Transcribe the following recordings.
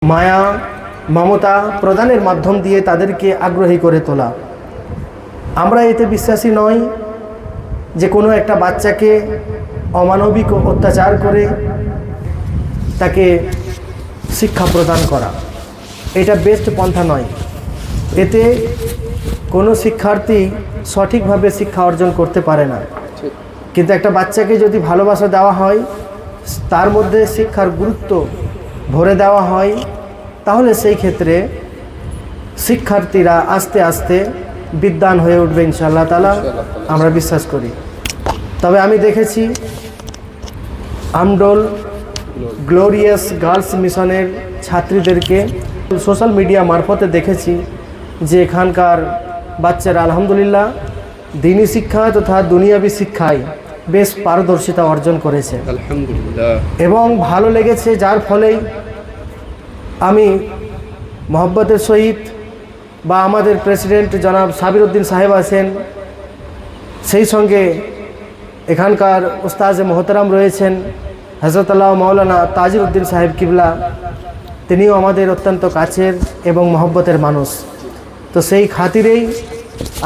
মায়া মমতা প্রদানের মাধ্যম দিয়ে তাদেরকে আগ্রহী করে তোলা। আমরা এতে বিশ্বাসী নই যে কোনো একটা বাচ্চাকে অমানবিক অত্যাচার করে তাকে শিক্ষা প্রদান করা, এটা বেস্ট পন্থা নয়। এতে কোনো শিক্ষার্থী সঠিকভাবে শিক্ষা অর্জন করতে পারে না। কিন্তু একটা বাচ্চাকে যদি ভালোবাসা দেওয়া হয়, তার মধ্যে শিক্ষার গুরুত্ব ভরে দেওয়া হয়, তাহলে সেই ক্ষেত্রে শিক্ষার্থীরা আস্তে আস্তে বিদ্বান হয়ে উঠবে ইনশাআল্লাহ তাআলা, আমরা বিশ্বাস করি। তবে আমি দেখেছি আমডোল গ্লোরিয়াস গার্লস মিশনের ছাত্রীদেরকে সোশ্যাল মিডিয়া মারফতে দেখেছি যে এখানকার বাচ্চারা আলহামদুলিল্লাহ দ্বীনি শিক্ষা তথা দুনিয়াবি শিক্ষায় বেশ পারদর্শিতা অর্জন করেছে আলহামদুলিল্লাহ, এবং ভালো লেগেছে। যার ফলেই আমি মহব্বতের সহিত বা আমাদের প্রেসিডেন্ট জনাব সাবির উদ্দিন সাহেব আছেন, সেই সঙ্গে এখানকার উস্তাজে মোহতারাম রয়েছেন হযরত আল্লাহ মাওলানা তাজির উদ্দিন সাহেব কিবলা, তিনিও আমাদের অত্যন্ত কাছের এবং মহব্বতের মানুষ। তো সেই খাতিরেই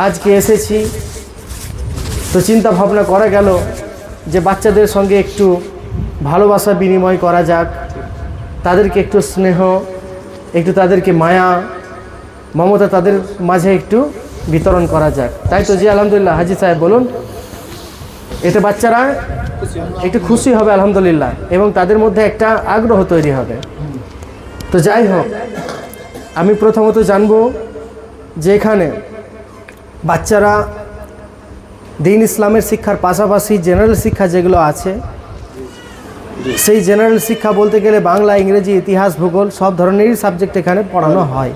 আজকে এসেছি। তো চিন্তা ভাবনা করা গেল যে বাচ্চাদের সঙ্গে একটু ভালোবাসা বিনিময় করা যাক, তাদেরকে একটু স্নেহ, একটু তাদেরকে মায়া মমতা তাদের মাঝে একটু বিতরণ করা যাক। তাই তো জি আলহামদুলিল্লাহ। হাজি সাহেব বলুন, এতে বাচ্চারা একটু খুশি হবে আলহামদুলিল্লাহ, এবং তাদের মধ্যে একটা আগ্রহ তৈরি হবে। তো যাই হোক, আমি প্রথমত জানবো যে এখানে বাচ্চারা দ্বীন ইসলামের শিক্ষার পাশাপাশি জেনারেল শিক্ষা যেগুলো আছে, সেই জেনারেল শিক্ষা বলতে গেলে বাংলা, ইংরেজি, ইতিহাস, ভূগোল সব ধরনেরই সাবজেক্ট এখানে পড়ানো হয়।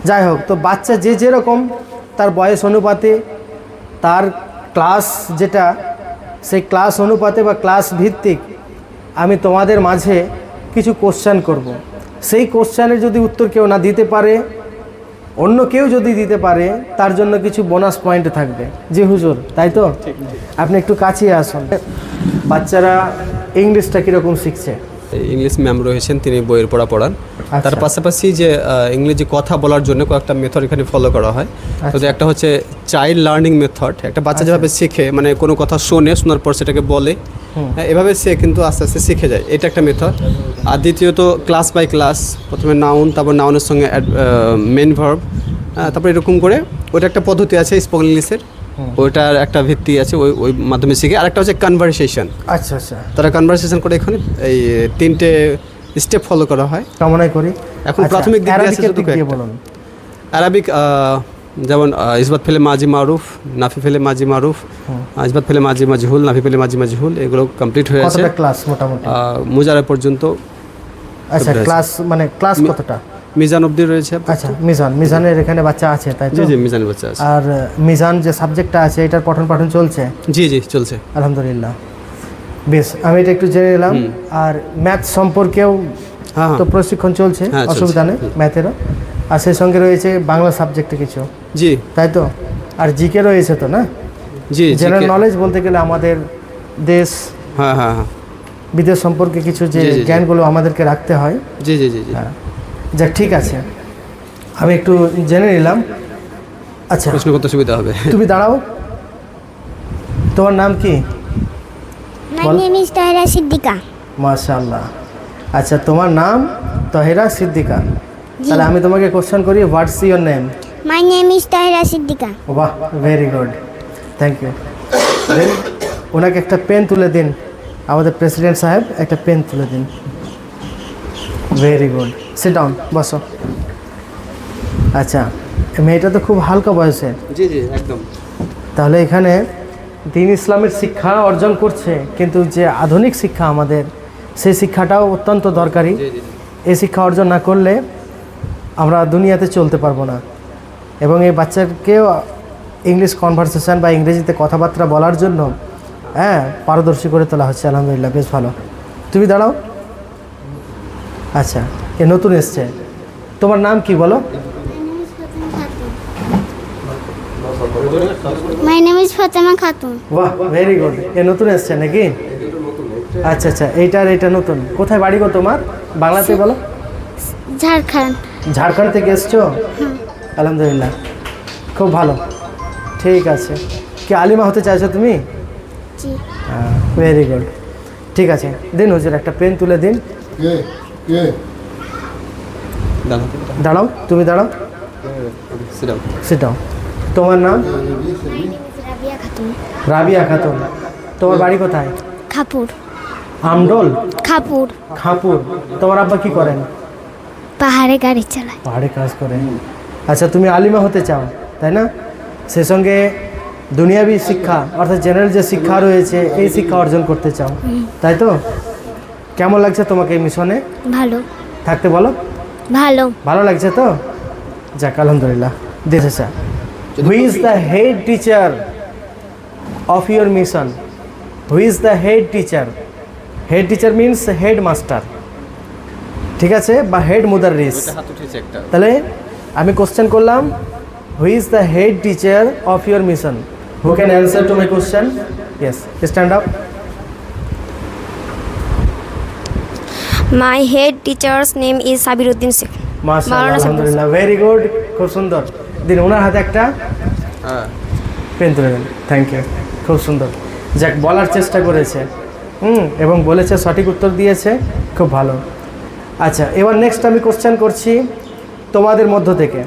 যাই হোক, তো বাচ্চা যে যেরকম তার বয়স অনুপাতে, তার ক্লাস যেটা, সেই ক্লাস অনুপাতে বা ক্লাস ভিত্তিক আমি তোমাদের মাঝে কিছু কোশ্চেন করব। সেই কোশ্চেনের যদি উত্তর কেউ না দিতে পারে, অন্য কেউ যদি দিতে পারে, তার জন্য কিছু বোনাস পয়েন্ট থাকবে। জি হুজুর, তাই তো? আপনি একটু কাছে আসুন। বাচ্চারা ইংলিশটা কীরকম শিখছে? ইংলিশ ম্যাম রয়েছেন, তিনি বইয়ের পড়া পড়ান। তার পাশাপাশি যে ইংরেজি কথা বলার জন্য কয়েকটা মেথড এখানে ফলো করা হয়। তো একটা হচ্ছে চাইল্ড লার্নিং মেথড, একটা বাচ্চা যেভাবে শেখে, মানে কোনো কথা শোনার পর সেটাকে বলে, এভাবে সে কিন্তু আস্তে আস্তে শিখে যায়, এটা একটা মেথড। আর দ্বিতীয়ত ক্লাস বাই ক্লাস, প্রথমে নাউন, তারপর নাউনের সঙ্গে মেন ভার্ব, তারপর এরকম করে ওইটা একটা পদ্ধতি আছে স্পোকেন ইংলিশের, ওইটার একটা ভিত্তি আছে, ওই মাধ্যমে শিখে। আরেকটা হচ্ছে কনভারসেশন। আচ্ছা আচ্ছা, তারা কনভারসেশন করে এখানে এই তিনটে স্টেপ ফলো করা হয়। কামনাই করি। এখন প্রাথমিক দিক দিয়ে বলুন। আরবিক যেমন ইসবাত ফেলে মাজি মারুফ, নাফি ফেলে মাজি মারুফ, ইসবাত ফেলে মাজি মাজহুল, নাফি ফেলে মাজি মাজহুল, এগুলো কমপ্লিট হয়ে আছে। কতটা ক্লাস মোটামুটি? মুজারা পর্যন্ত। আচ্ছা, ক্লাস মানে ক্লাস কতটা? মিজান অবধি রয়েছে। আচ্ছা, মিজানের এখানে বাচ্চা আছে, তাই তো? জি, মিজানের বাচ্চা আছে। আর মিজান যে সাবজেক্টটা আছে, এটার পঠন পাঠন চলছে? জি চলছে আলহামদুলিল্লাহ। বেশ, আমি এটা একটু জেনে নিলাম। আর ম্যাথ সম্পর্কেও তো প্রশিক্ষণ চলছে, অসুবিধা নেই ম্যাথেরও। আর সেই সঙ্গে রয়েছে বাংলা সাবজেক্টে কিছু, জি, তাই তো? আর জিকে রয়েছে তো, না? জি, জেনারেল নলেজ বলতে গেলে আমাদের দেশ, হ্যাঁ, বিদেশ সম্পর্কে কিছু যে জ্ঞানগুলো আমাদেরকে রাখতে হয়। জি। হ্যাঁ, যাক, ঠিক আছে, আমি একটু জেনে নিলাম। আচ্ছা, প্রশ্ন করতে সুবিধা হবে। তুমি দাঁড়াও, তোমার নাম কি? My name is Tahira Siddiqa. মাশাআল্লাহ। আচ্ছা, তোমার নাম তাহিরা সিদ্দিকা। তাহলে আমি তোমাকে কোশ্চেন করি, হোয়াটস your name? My name is Tahira Siddiqa. বাহ, ভেরি গুড, থ্যাংক ইউ। দেন ওনাকে একটা পেন তুলে দিন, আমাদের প্রেসিডেন্ট সাহেব একটা পেন তুলে দিন। ভেরি গুড, সিট ডাউন, বসো। আচ্ছা, মেয়েটা তো খুব হালকা বয়সের। জি, একদম। তাহলে এখানে দ্বীন ইসলামের শিক্ষা অর্জন করছে, কিন্তু যে আধুনিক শিক্ষা আমাদের, সেই শিক্ষাটাও অত্যন্ত দরকারি। এই শিক্ষা অর্জন না করলে আমরা দুনিয়াতে চলতে পারবো না। এবং এই বাচ্চাকেও ইংলিশ কনভারসেশন বা ইংরেজিতে কথাবার্তা বলার জন্য পারদর্শী করে তোলা হচ্ছে। আলহামদুলিল্লাহ, বেশ ভালো। তুমি দাঁড়াও। আচ্ছা, এ নতুন এসছে, তোমার নাম কি বলো? My name is Fatima Khatun. বাহ, ভেরি গুড। এ নতুন এসছে নাকি? আচ্ছা, এইটা নতুন। কোথায় বাড়ি গো তোমার? বাংলাতে বলো। ঝাড়খণ্ড। ঝাড়খণ্ড থেকে এসছো? আলহামদুলিল্লাহ, খুব ভালো। ঠিক আছে, কি আলিমা হতে চাইছো তুমি? জি। Very good. ঠিক আছে, দিন হুজুর একটা পেন তুলে দিন। দাঁড়াও, তুমি দাঁড়াও, সেটাও। তোমার নাম? রাবিয়া খাতুন। রাবিয়া খাতুন। তোমার বাড়ি কোথায়? খাপুর। আমডোল? খাপুর। খাপুর। তোমার আব্বা কি করেন? পাহাড়ে গাড়ি চালায়। পাহাড়ে কাজ করেন। আচ্ছা, তুমি আলিমা হতে চাও, তাই না? সে সঙ্গে দুনিয়াবি শিক্ষা অর্থাৎ জেনারেল যে শিক্ষা রয়েছে এই শিক্ষা অর্জন করতে চাও, তাই তো? কেমন লাগছে তোমাকে এই মিশনে ভালো। থাকতে বলো? ভালো। ভালো লাগছে তো? যাক, আলহামদুলিল্লাহ। This is who is the head teacher of your mission? Who is the head teacher? Head teacher means head master, ঠিক আছে, বা হেড মুদাররিস। তাহলে আমি কোশ্চেন করলাম, who is the head teacher of your mission? Who can answer to my question? Yes, stand up. My head teacher's name is Sabiruddin Sheikh. মাশাআল্লাহ, আলহামদুলিল্লাহ, very good, খুব সুন্দর। দিন ওনার হাতে একটা পেন তুলে দেন। থ্যাংক ইউ, খুব সুন্দর। যাক, বলার চেষ্টা করেছে এবং বলেছে, সঠিক উত্তর দিয়েছে, খুব ভালো। আচ্ছা, এবার নেক্সট আমি কোশ্চেন করছি তোমাদের মধ্য থেকে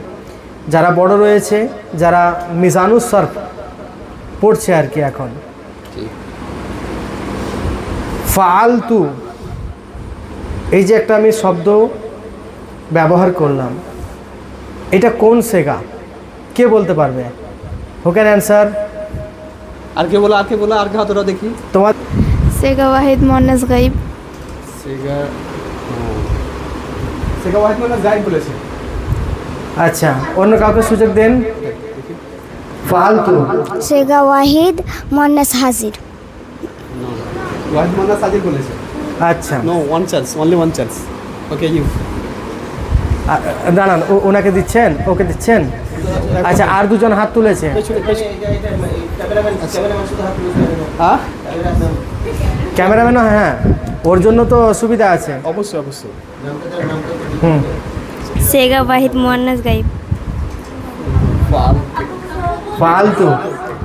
যারা বড় রয়েছে, যারা মিজানুস সরফ পড়ছে আর কি এখন। ফালতু, এই যে একটা আমি শব্দ ব্যবহার করলাম, এটা কোন সেগা? কে বলতে পারবে? হু ক্যান অ্যান্সার? আর কে বলো, আর কে বলো, আর কে হাতটা দেখি। তোমার Sega Wahid Muannas Gaib. সেগা Wahid মানে গাইড বলেছে। আচ্ছা, অন্য কাউকে সুযোগ দেন। ফালতু। সেগা ওয়াহিদ মুয়ান্নাস হাজির। ওয়াহিদ মানে সাজিদ বলেছে। আচ্ছা, no, one chance, only one chance. Okay, you. দাঁড়ান, ওনাকে দিচ্ছেন, ওকে দিচ্ছেন। আচ্ছা, আর দুজন হাত তুলেছে। ক্যামেরাম্যানও, হ্যাঁ, ওর জন্য তো সুবিধা আছে। অবশ্যই অবশ্যই। হুম, Sega Wahid Muannas Gaib. ফালতু।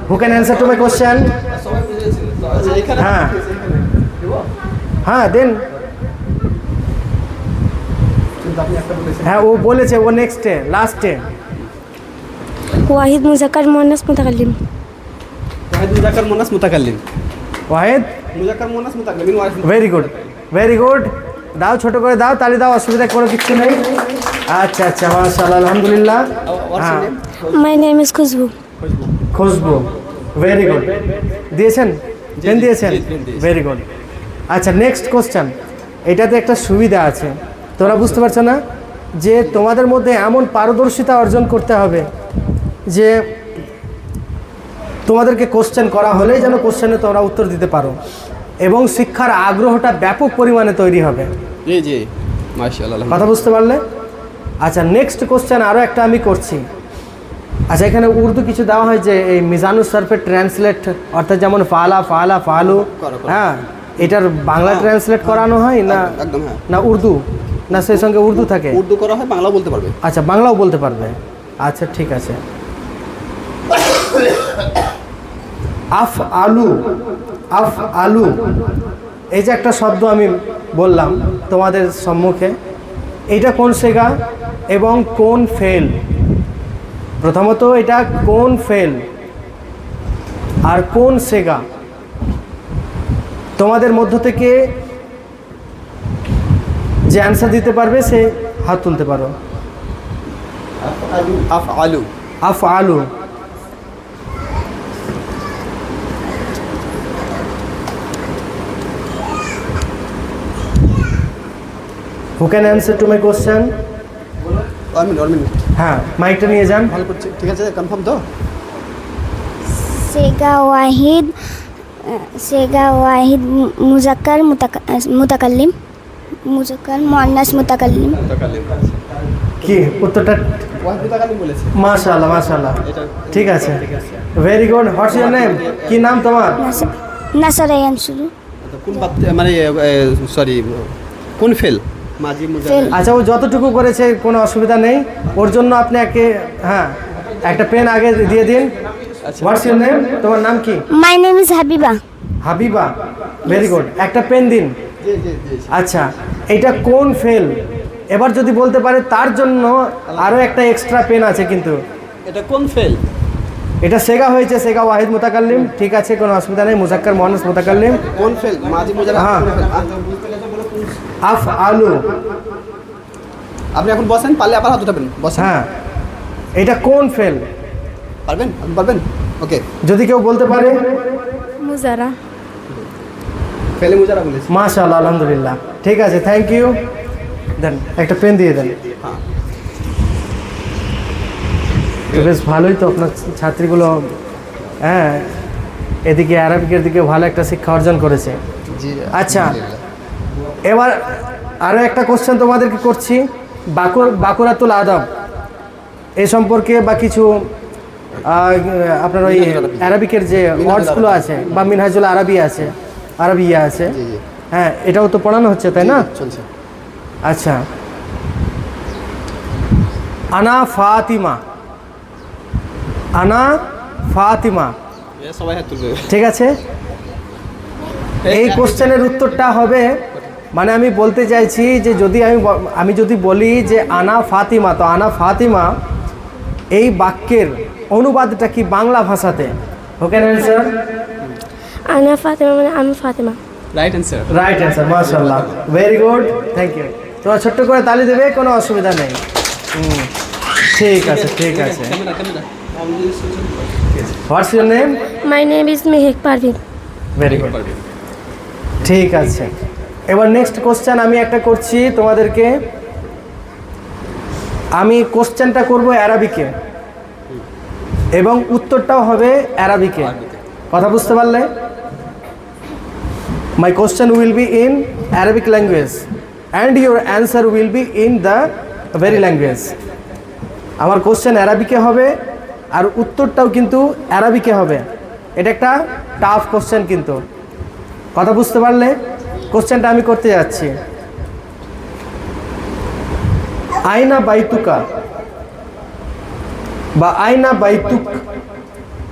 হু can answer to my question? হ্যাঁ হ্যাঁ, দেন। হ্যাঁ, ও বলেছে, ও নেক্সটে, লাস্টে। Wahid Muzakkar Muannas Mutakallim. ওয়াহিদ মুজাক্কার মুন্নাস মুতাকাল্লিম। ওয়াহিদ, মুজাক্কার মুন্নাস মুতাকাল্লিম। Very good, very good. দাও, ছোট করে দাও, তালি দাও, অসুবিধা কোনো কিছু নেই। আচ্ছা আচ্ছা, মাশাআল্লাহ, আলহামদুলিল্লাহ। হ্যাঁ, My name is Khushbu. Khushbu, very good. দিয়েছেন? পেন দিয়েছেন? জি, পেন দিয়েছি। Very good. আচ্ছা, নেক্সট কোশ্চেন। এটাতে একটা সুবিধা আছে, তোমরা বুঝতে পারছো না, যে তোমাদের মধ্যে এমন পারদর্শিতা অর্জন করতে হবে যে তোমাদেরকে কোশ্চেন করা হলেই যেন কোশ্চেনে তোমরা উত্তর দিতে পারো এবং শিক্ষার আগ্রহটা ব্যাপক পরিমাণে তৈরি হবে। জি জি, মাশাআল্লাহ। কথা বুঝতে পারলে? আচ্ছা, নেক্সট কোশ্চেন আরও একটা আমি করছি। আচ্ছা, এখানে উর্দু কিছু দেওয়া হয় যে এই মিজানুস সরফের ট্রান্সলেট, অর্থাৎ যেমন ফালা ফালা ফালু, হ্যাঁ, এটার বাংলা ট্রান্সলেট করানো হয় না? একদম, হ্যাঁ। না উর্দু, না সেই সঙ্গে উর্দু থাকে? উর্দু করা হয়, বাংলাও বলতে পারবে। আচ্ছা, বাংলাও বলতে পারবে। আচ্ছা, ঠিক আছে। আফ আলু, আফ আলু, এই যে একটা শব্দ আমি বললাম তোমাদের সম্মুখে, এটা কোন সেগা এবং কোন ফেল? প্রথমত, এটা কোন ফেল আর কোন সেগা? তোমাদের মধ্য থেকে যে অ্যান্সার দিতে পারবে সে হাত তুলতে পারো। আফ আলু। আফ আলু। Who can answer to my question? অরমিন। হ্যাঁ, মাইকটা নিয়ে যান। ভালো করছে, ঠিক আছে, কনফার্ম তো? সেগা ওয়াহিদ মুজাক্কার মুতাকাল্লিম। মুজাক্কার মুয়ান্নাস মুতাকাল্লিম। কি উত্তরটা? ওয়াহিদ মুতাকাল্লিম বলেছে। মাশাআল্লাহ, মাশাআল্লাহ, ঠিক আছে, very good. What's your name? কি নাম তোমার? নাসারায়ান শুরু। কোন মানে সরি, কোন ফেল? মাঝি মুজা Fail. আচ্ছা, ও যতটুকু করেছে কোনো অসুবিধা নেই, ওর জন্য আপনি একটা পেন আগে দিয়ে দিন। What's your name? তোমার নাম কি? My name is Habiba. Habiba, very good. একটা পেন দিন। আচ্ছা, এটা কোন ফেল? এবার যদি বলতে পারে তার জন্য আরও একটা এক্সট্রা পেন আছে কিন্তু। এটা কোন ফেল? এটা সেগা হয়েছে, সেগা ওয়াহিদ মুতাকাল্লিম, ঠিক আছে, কোনো অসুবিধা নেই। মুজাক্কার মুআন্নাস মুতাকাল্লিম। কোন ফেল? মাঝি মুজা হ্যাঁ। আফ আলু। আপনি এখন বসেন, পারলে আবার হাত উঠাবেন, বসেন। হ্যাঁ, এটা কোন ফেল? পারবেন? আপনি পারবেন? ওকে। যদি কেউ বলতে পারে। মুজারা। ফেলে মুজারা বলেছি। মাশাআল্লাহ, আলহামদুলিল্লাহ, ঠিক আছে, থ্যাংক ইউ। দেন একটা পেন দিয়ে দেন। হ্যাঁ। তো বেশ ভালোই তো আপনার ছাত্রীগুলো, হ্যাঁ, এদিকে আরবিকের দিকে ভালো একটা শিক্ষা অর্জন করেছে। জি। আচ্ছা, এবার আরও একটা কোশ্চেন তোমাদেরকে করছি। বাকুরাতুল আদব এ সম্পর্কে বা কিছু আপনার ওই আরবিকের যে ওয়ার্ডসগুলো আছে বা মিনহাজুল আরবিয়া আছে, জি। হ্যাঁ, এটাও তো পড়ানো হচ্ছে, তাই না? চলছে। আচ্ছা, আনা ফাতিমা, আনা ফাতিমা, সবাই হাত তুলবে। ঠিক আছে। এই কোশ্চেনের উত্তরটা হবে, মানে আমি বলতে চাইছি যে যদি আমি যদি বলি যে আনা ফাতিমা, তো আনা ফাতিমা এই বাক্যের অনুবাদটা কি বাংলা ভাষাতে? ওকে, অ্যান্সার? আনা ফাতেমা মানে আমি Fatema. Right answer. Right answer, মাশাআল্লাহ, ভেরি গুড, থ্যাংক ইউ। তোমরা ছোট্ট করে তালি দেবে, কোনো অসুবিধা নেই। ঠিক আছে, ঠিক আছে। What's your name? My name is Mehek Parvin. Very good, ঠিক আছে। এবার নেক্সট কোশ্চেন আমি একটা করছি তোমাদেরকে। আমি কোশ্চেনটা করব অ্যারাবিকে এবং উত্তরটাও হবে অ্যারাবিকে। কথা বুঝতে পারলে? মাই question will be in Arabic language and your answer will be in the very language. আমার কোশ্চেন অ্যারাবিকে হবে আর উত্তরটাও কিন্তু অ্যারাবিকে হবে। এটা একটা টাফ কোশ্চেন কিন্তু। কথা বুঝতে পারলে? কোশ্চেনটা আমি করতে যাচ্ছি। আয়না বাইতুকা বা আয়না বাইতুক,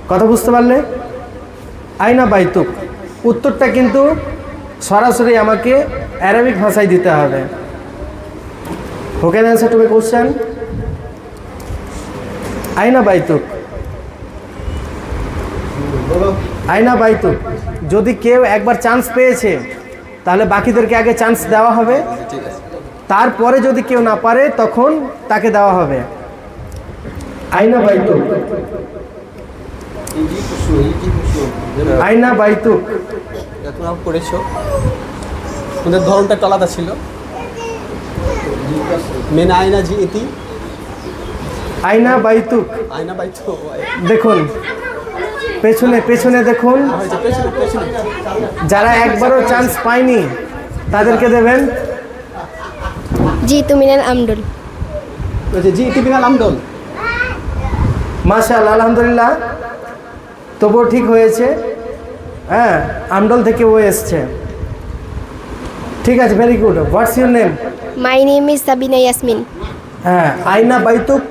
কথা বুঝতে পারলে? আয়না বাইতুক, উত্তরটা কিন্তু সরাসরি আমাকে অ্যারাবিক ভাষায় দিতে হবে। ওকে, অ্যান্সার টু মাই কোশ্চেন, আয়না বাইতুক, আয়না বাইতুক। যদি কেউ একবার চান্স পেয়েছে তাহলে বাকিদেরকে আগে চান্স দেওয়া হবে, ঠিক আছে। তারপরে যদি কেউ না পারে তখন তাকে দেওয়া হবে। আয়না বাইতুক, আয়না বাইতুক। তোমরা পড়েছো, ওদের ধরনটা একটু আলাদা ছিল। মেন আয়না জি ইতি, আয়না বাইতুক। আয়না বাই তো দেখুন পেছনে পেছনে দেখুন, হয়েছে, পেছনে পেছনে। যারা একবারও চান্স পায়নি তাদেরকে দেবেন। জি তুমিনাল আমডুল। বলছে জি ইতি বিনাল আমদল। মাশাআল্লাহ, আলহামদুলিল্লাহ, তবুও ঠিক হয়েছে। হ্যাঁ, আমডল থেকে ও এসছে, ঠিক আছে, very good. What's your name? My name is Sabina Yasmin. হ্যাঁ, আয়না বাইতুক,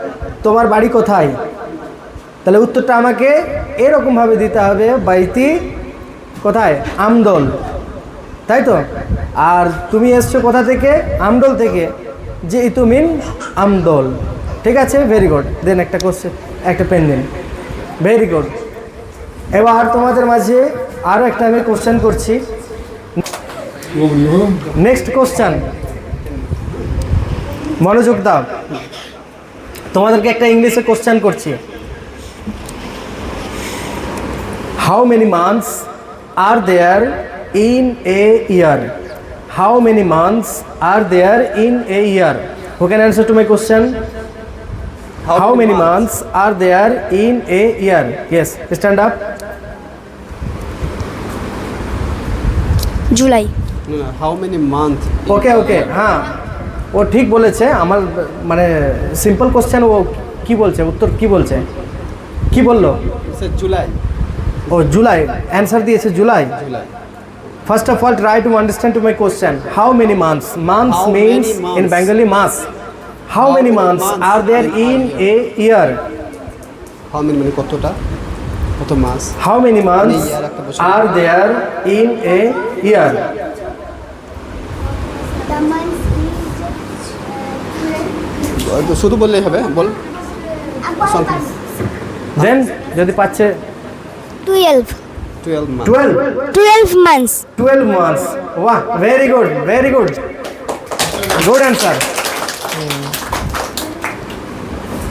তোমার বাড়ি কোথায়? তাহলে উত্তরটা আমাকে এরকমভাবে দিতে হবে, বাইতি কোথায়? আমদল, তাই তো? আর তুমি এসছো কোথা থেকে? আমদল থেকে, যে ইতুমিন আমদল, ঠিক আছে, ভেরি গুড। দেন একটা কোশ্চেন, একটা পেন দিন, ভেরি গুড। এবার তোমাদের মাঝে আরও একটা আমি কোশ্চেন করছি। নেক্সট কোশ্চেন, মনোযোগ দাও, তোমাদেরকে একটা ইংলিশে কোশ্চেন করছি। How many months are there in a year? How many months are there in a year? Who can answer to my question? How many months are there in a year? Yes, stand up. July. How many month? Okay okay, হ্যাঁ, ও ঠিক বলেছে। আমার মানে simple question, ও কি বলছে, উত্তর কি বলছে, কি বললো? জুলাই। ও জুলাই অ্যান্সার দিয়েছে, July. July. First of all, try to understand to my question. How many months? Months How means many months? in Bengali mas. How many months are there in a year? How many মানে কতটা, কত মাস? How many months year একটা বছর। are there in a year? শুধু বললেই হবে, বল। Then যদি পাচ্ছে 12. 12 মাস। 12 months. 12 months. Wow, very good, very good. Good answer.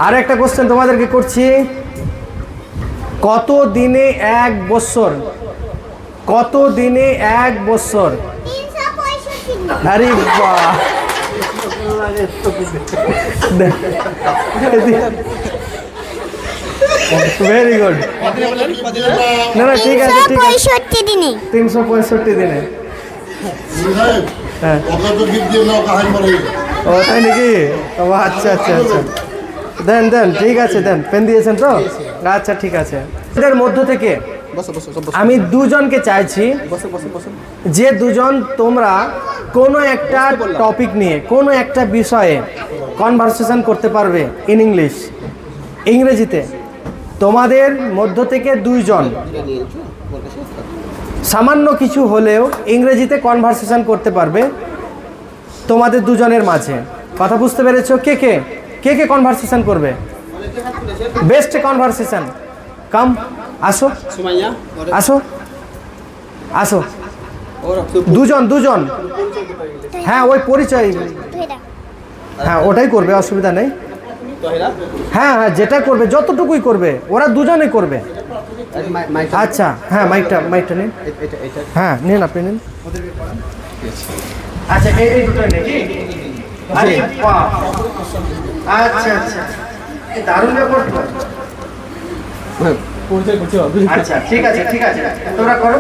আর একটা কোশ্চেন তোমাদেরকে করছি, কত দিনে এক বছর? কত দিনে এক বছর? আরে বাহ, ভেরি গুড। না না ঠিক আছে ঠিক আছে, 65 দিনে। 365 দিনে। হ্যাঁ ও তাই নাকি? ও আচ্ছা আচ্ছা আচ্ছা, দেন ঠিক আছে, দেন পেন দিয়েছেন তো? আচ্ছা ঠিক আছে। এদের মধ্য থেকে বসো বসো সব বসো। আমি দুজনকে চাইছি, বসো বসো বসো। যে দুজন তোমরা কোনো একটা টপিক নিয়ে কোনো একটা বিষয়ে কনভারসেশন করতে পারবে ইন ইংলিশ, ইংরেজিতে। তোমাদের মধ্য থেকে দুইজন সামান্য কিছু হলেও ইংরেজিতে কনভারসেশন করতে পারবে তোমাদের দুজনের মাঝে। কথা বুঝতে পেরেছো? কে কে কে কে কনভারসেশন করবে? বেস্ট কনভারসেশন, কাম, আসো সুমাইয়া আসো আসো, ওর দুজন। হ্যাঁ ওই পরিচয়, হ্যাঁ ওটাই করবে, অসুবিধা নেই। তহিরা হ্যাঁ যেটা করবে, যতটুকুই করবে, ওরা দুজনেই করবে। মাইক আচ্ছা হ্যাঁ, মাইকটা নিন। এটা হ্যাঁ নিন, আপনি নিন। আচ্ছা এই দুটো নেই। আরে বাহ, আচ্ছা আচ্ছা, দারুণ ব্যাপার তো। পরিচয় করতে হবে। আচ্ছা ঠিক আছে তোমরা করো।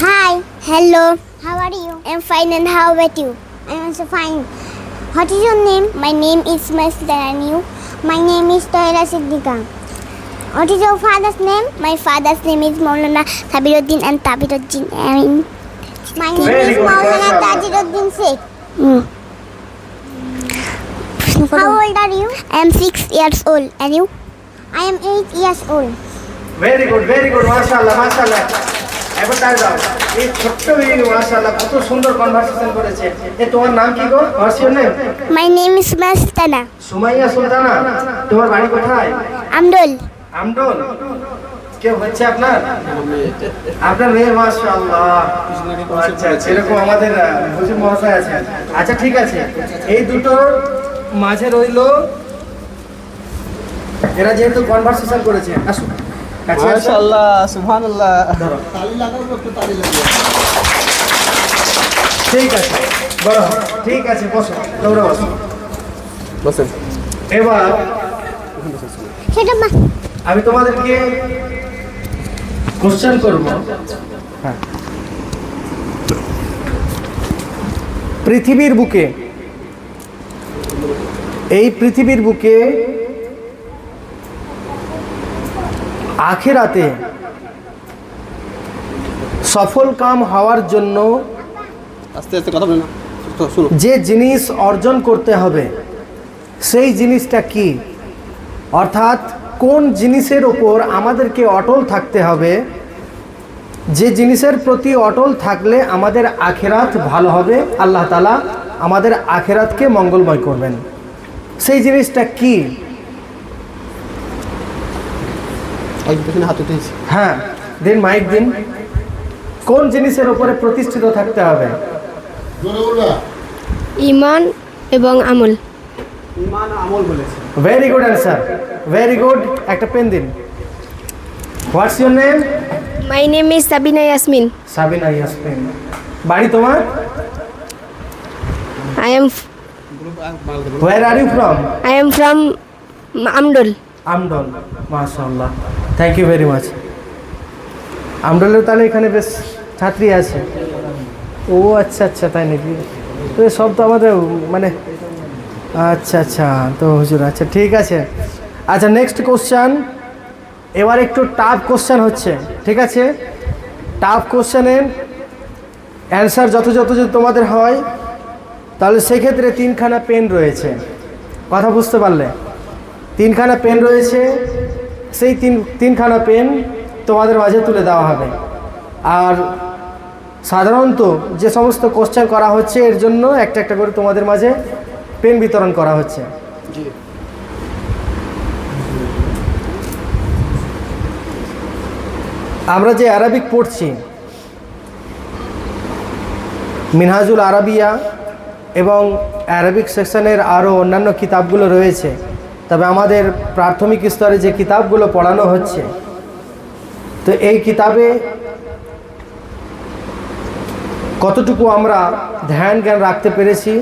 Hi. Hello. How are you? I'm fine, and how about you? I'm also fine. What is your name? My name is Masdar, and you? My name is Tohira Siddiqa. What is your father's name? My father's name is Maulana Sabiruddin and Tabiruddin. My name Very is good, Maulana mashallah. Tajiruddin Sheikh. How old are you? I am 6 years old. And you? I am 8 years old. Very good, মাশাআল্লাহ। এবার তাই দাও, এই ছোট্ট মেয়ে মাশাআল্লাহ কত সুন্দর কনভারসেশন করেছে। তোমার নাম কি গো? What's your name? My name is Mastana. Sumaiya Sultana. তোমার বাড়ি কোথায়? Amdol. আমডোল। কে হচ্ছে আপনার মেয়ে? মাশাআল্লাহ। আচ্ছা এরকম আমাদের হুজুর মহাশয় আছেন। আচ্ছা ঠিক আছে, এই দুটোর মাঝে রইলো, এরা যেহেতু কনভারসেশন করেছে, আসুন কাছে আসুন। মাশাআল্লাহ, সুবহানাল্লাহ। ধরো। ঠিক আছে, বড় ঠিক আছে, বসো, তোমরা বসো। বসেন। এবার সেটা আমি তোমাদেরকে কোশ্চেন করব। হ্যাঁ, পৃথিবীর বুকে, এই পৃথিবীর বুকে আখিরাতে সফল কাম হওয়ার জন্য আস্তে আস্তে কথা বলেন না, শুনো। যে জিনিস অর্জন করতে হবে সেই জিনিসটা কি? অর্থাৎ কোন জিনিসের ওপর আমাদেরকে অটল থাকতে হবে, যে জিনিসের প্রতি অটল থাকলে আমাদের আখিরাত ভালো হবে, আল্লাহ তাআলা আমাদের আখিরাতকে মঙ্গলময় করবেন, সেই জিনিসটা কি? ওই পেছনে হাত উঠেছি। হ্যাঁ দিন, মাইক দিন। কোন জিনিসের উপরে প্রতিষ্ঠিত থাকতে হবে? ইমান এবং আমল। ইমান আমল বলেছে। Very good answer, very good. একটা পেন দিন। What's your name? My name is Sabina Yasmin. Sabina Yasmin. বাড়ি তোমার? I am where are you from? From Amdol. Amdol. মাশাআল্লাহ, থ্যাংক ইউ ভেরি মাচ। আমডলের তাহলে এখানে বেশ ছাত্রী আছে। ও আচ্ছা আচ্ছা, তাই নাকি? তো সব তো আমাদের মানে, আচ্ছা আচ্ছা, তো হুজুর আচ্ছা ঠিক আছে। আচ্ছা নেক্সট কোশ্চেন, এবার একটু টাফ কোশ্চেন হচ্ছে, ঠিক আছে? টাফ কোশ্চেনের অ্যান্সার যথাযথ যদি তোমাদের হয় তাহলে সেক্ষেত্রে 3খানা পেন রয়েছে, কথা বুঝতে পারলে? 3খানা পেন রয়েছে, সেই তিনখানা পেন তোমাদের মাঝে তুলে দেওয়া হবে। আর সাধারণত যে সমস্ত কোশ্চেন করা হচ্ছে এর জন্য একটা একটা করে তোমাদের মাঝে পেন বিতরণ করা হচ্ছে। আমরা যে আরবিক পড়ছি, মিনহাজুল আরাবিয়া এবং আরবিক সেকশনের আরও অন্যান্য কিতাবগুলো রয়েছে, তবে আমাদের প্রাথমিক স্তরে যে কিতাবগুলো পড়ানো হচ্ছে, তো এই কিতাবে কতটুকু আমরা ধ্যান জ্ঞান রাখতে পেরেছি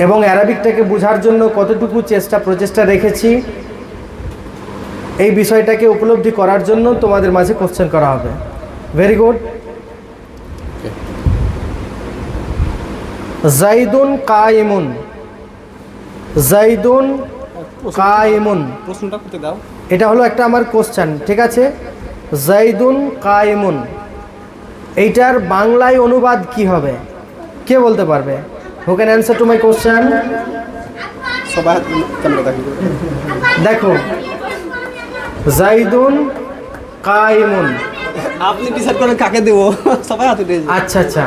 এবং অ্যারাবিকটাকে বোঝার জন্য কতটুকু প্রচেষ্টা রেখেছি, এই বিষয়টাকে উপলব্ধি করার জন্য তোমাদের মাঝে কোশ্চেন করা হবে। Very good. জাইদুন কাইমুন, জাইদুন কাইমুন, প্রশ্নটা করতে দাও। এটা হলো একটা আমার কোশ্চেন, ঠিক আছে? জাইদুন কাইমুন, এইটার বাংলায় অনুবাদ কি হবে? কে বলতে পারবে? হু can answer to my question? সবাই ক্যামেরা দেখো। দেখো, জাইদুন কাইমুন, আপনি ডিসাইড করেন কাকে দেব, সবাই হাতে দিয়ে। আচ্ছা আচ্ছা,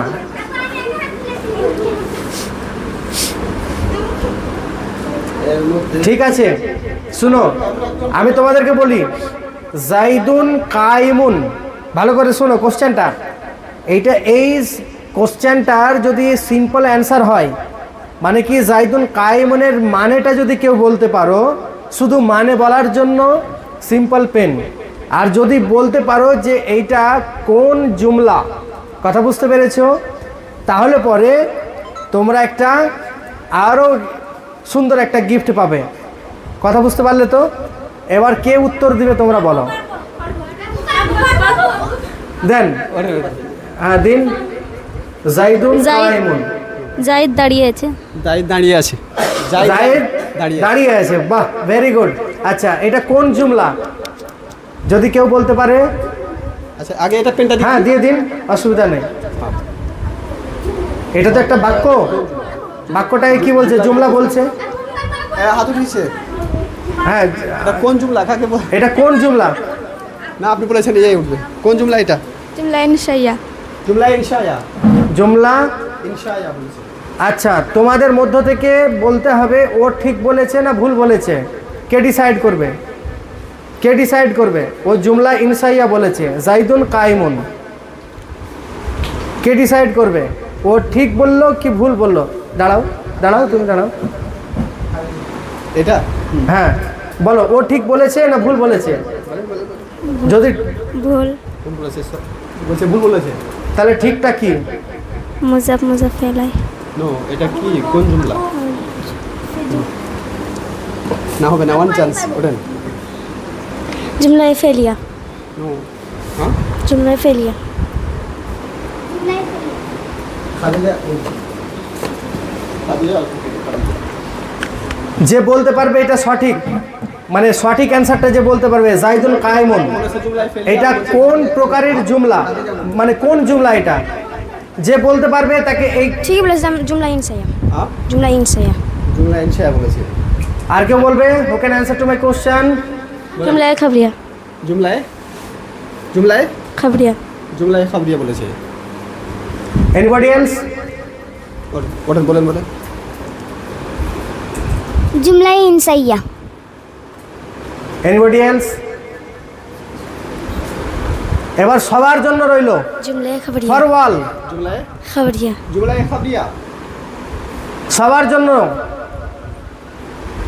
ঠিক আছে। শুনো, আমি তোমাদেরকে বলি, জাইদুন কাইমুন, ভালো করে শোনো কোশ্চেনটা। এই কোশ্চেনটার যদি সিম্পল অ্যান্সার হয়, মানে কি জাইদুন কাইমুনের মানেটা যদি কেউ বলতে পারো, শুধু মানে বলার জন্য সিম্পল পেন। আর যদি বলতে পারো যে এইটা কোন জুমলা, কথা বুঝতে পেরেছো, তাহলে পরে তোমরা একটা আরও সুন্দর একটা গিফট পাবে। কথা বুঝতে পারলে তো? এবার কে উত্তর দিবে তোমরা বলো। দেন, হ্যাঁ দিন। জাইদুন কাইমুন, জাইদ দাঁড়িয়ে আছে। জাইদ দাঁড়িয়ে আছে। জাইদ দাঁড়িয়ে আছে, বাহ, ভেরি গুড। আচ্ছা, এটা কোন জুমলা যদি কেউ বলতে পারে? আচ্ছা, আগে এটা পেনটা দিন। হ্যাঁ দিয়ে দিন, অসুবিধা নেই। এটা তো একটা বাক্য, বাক্যটাকে কি বলছে? জুমলা বলছে। হাত উঠিয়েছে। হ্যাঁ, এটা কোন জুমলা, কাকে বল? এটা কোন জুমলা? না, আপনি বলেছেন এই উঠবে। কোন জুমলা এটা? জুমলা ইনশাইয়া। জুমলা ইনশায়া। জুমলা ইনশায়া বলেছে। আচ্ছা, তোমাদের মধ্য থেকে বলতে হবে ও ঠিক বলেছে না ভুল বলেছে। কে ডিসাইড করবে? কে ডিসাইড করবে? ও জুমলা ইনসাইয়া বলেছে, জাইদুন কাইমুন। কে ডিসাইড করবে ও ঠিক বললো কি ভুল বললো? দাঁড়াও দাঁড়াও, তুমি দাঁড়াও। এটা হ্যাঁ বলো, ও ঠিক বলেছে না ভুল বলেছে? যদি ভুল। কোন বলেছে? বলছে ভুল বলেছে। তাহলে ঠিকটা কি? মুজাফ ফেলাই। নো, এটা কি কোন জুমলা? না হবে না, ওয়ান চান্স। ওঠেন। জুমলা ফেলিয়া। নো। হ্যাঁ, জুমলা ফেলিয়া। যে বলতে পারবে এটা সঠিক, মানে সঠিক অ্যান্সারটা যে বলতে পারবে, জাইদুল কাইমুন, এটা কোন প্রকারের জুমলা, মানে কোন জুমলা এটা, যে বলতে পারবে তাকে এই। ঠিক বলেছিলাম, জুমলা ইনসাইয়া। জুমলা ইনসাইয়া। জুমলা ইনশায়া বলেছে। আর কেউ বলবে? Who can answer to my question? জুমলা খাবরিয়া। জুমলায় জুমলায় খাবরিয়া। জুমলায় খাবরিয়া বলেছে। Anybody else? ওঠেন, বলেন বলেন। জুমলা ইনসাইয়া। Anybody else? এবার সবার জন্য রইলো জুমলা খাবরিয়া। ফর ওয়াল, জুমলায় খাবরিয়া। জুমলায় খাবরিয়া। সবার জন্য,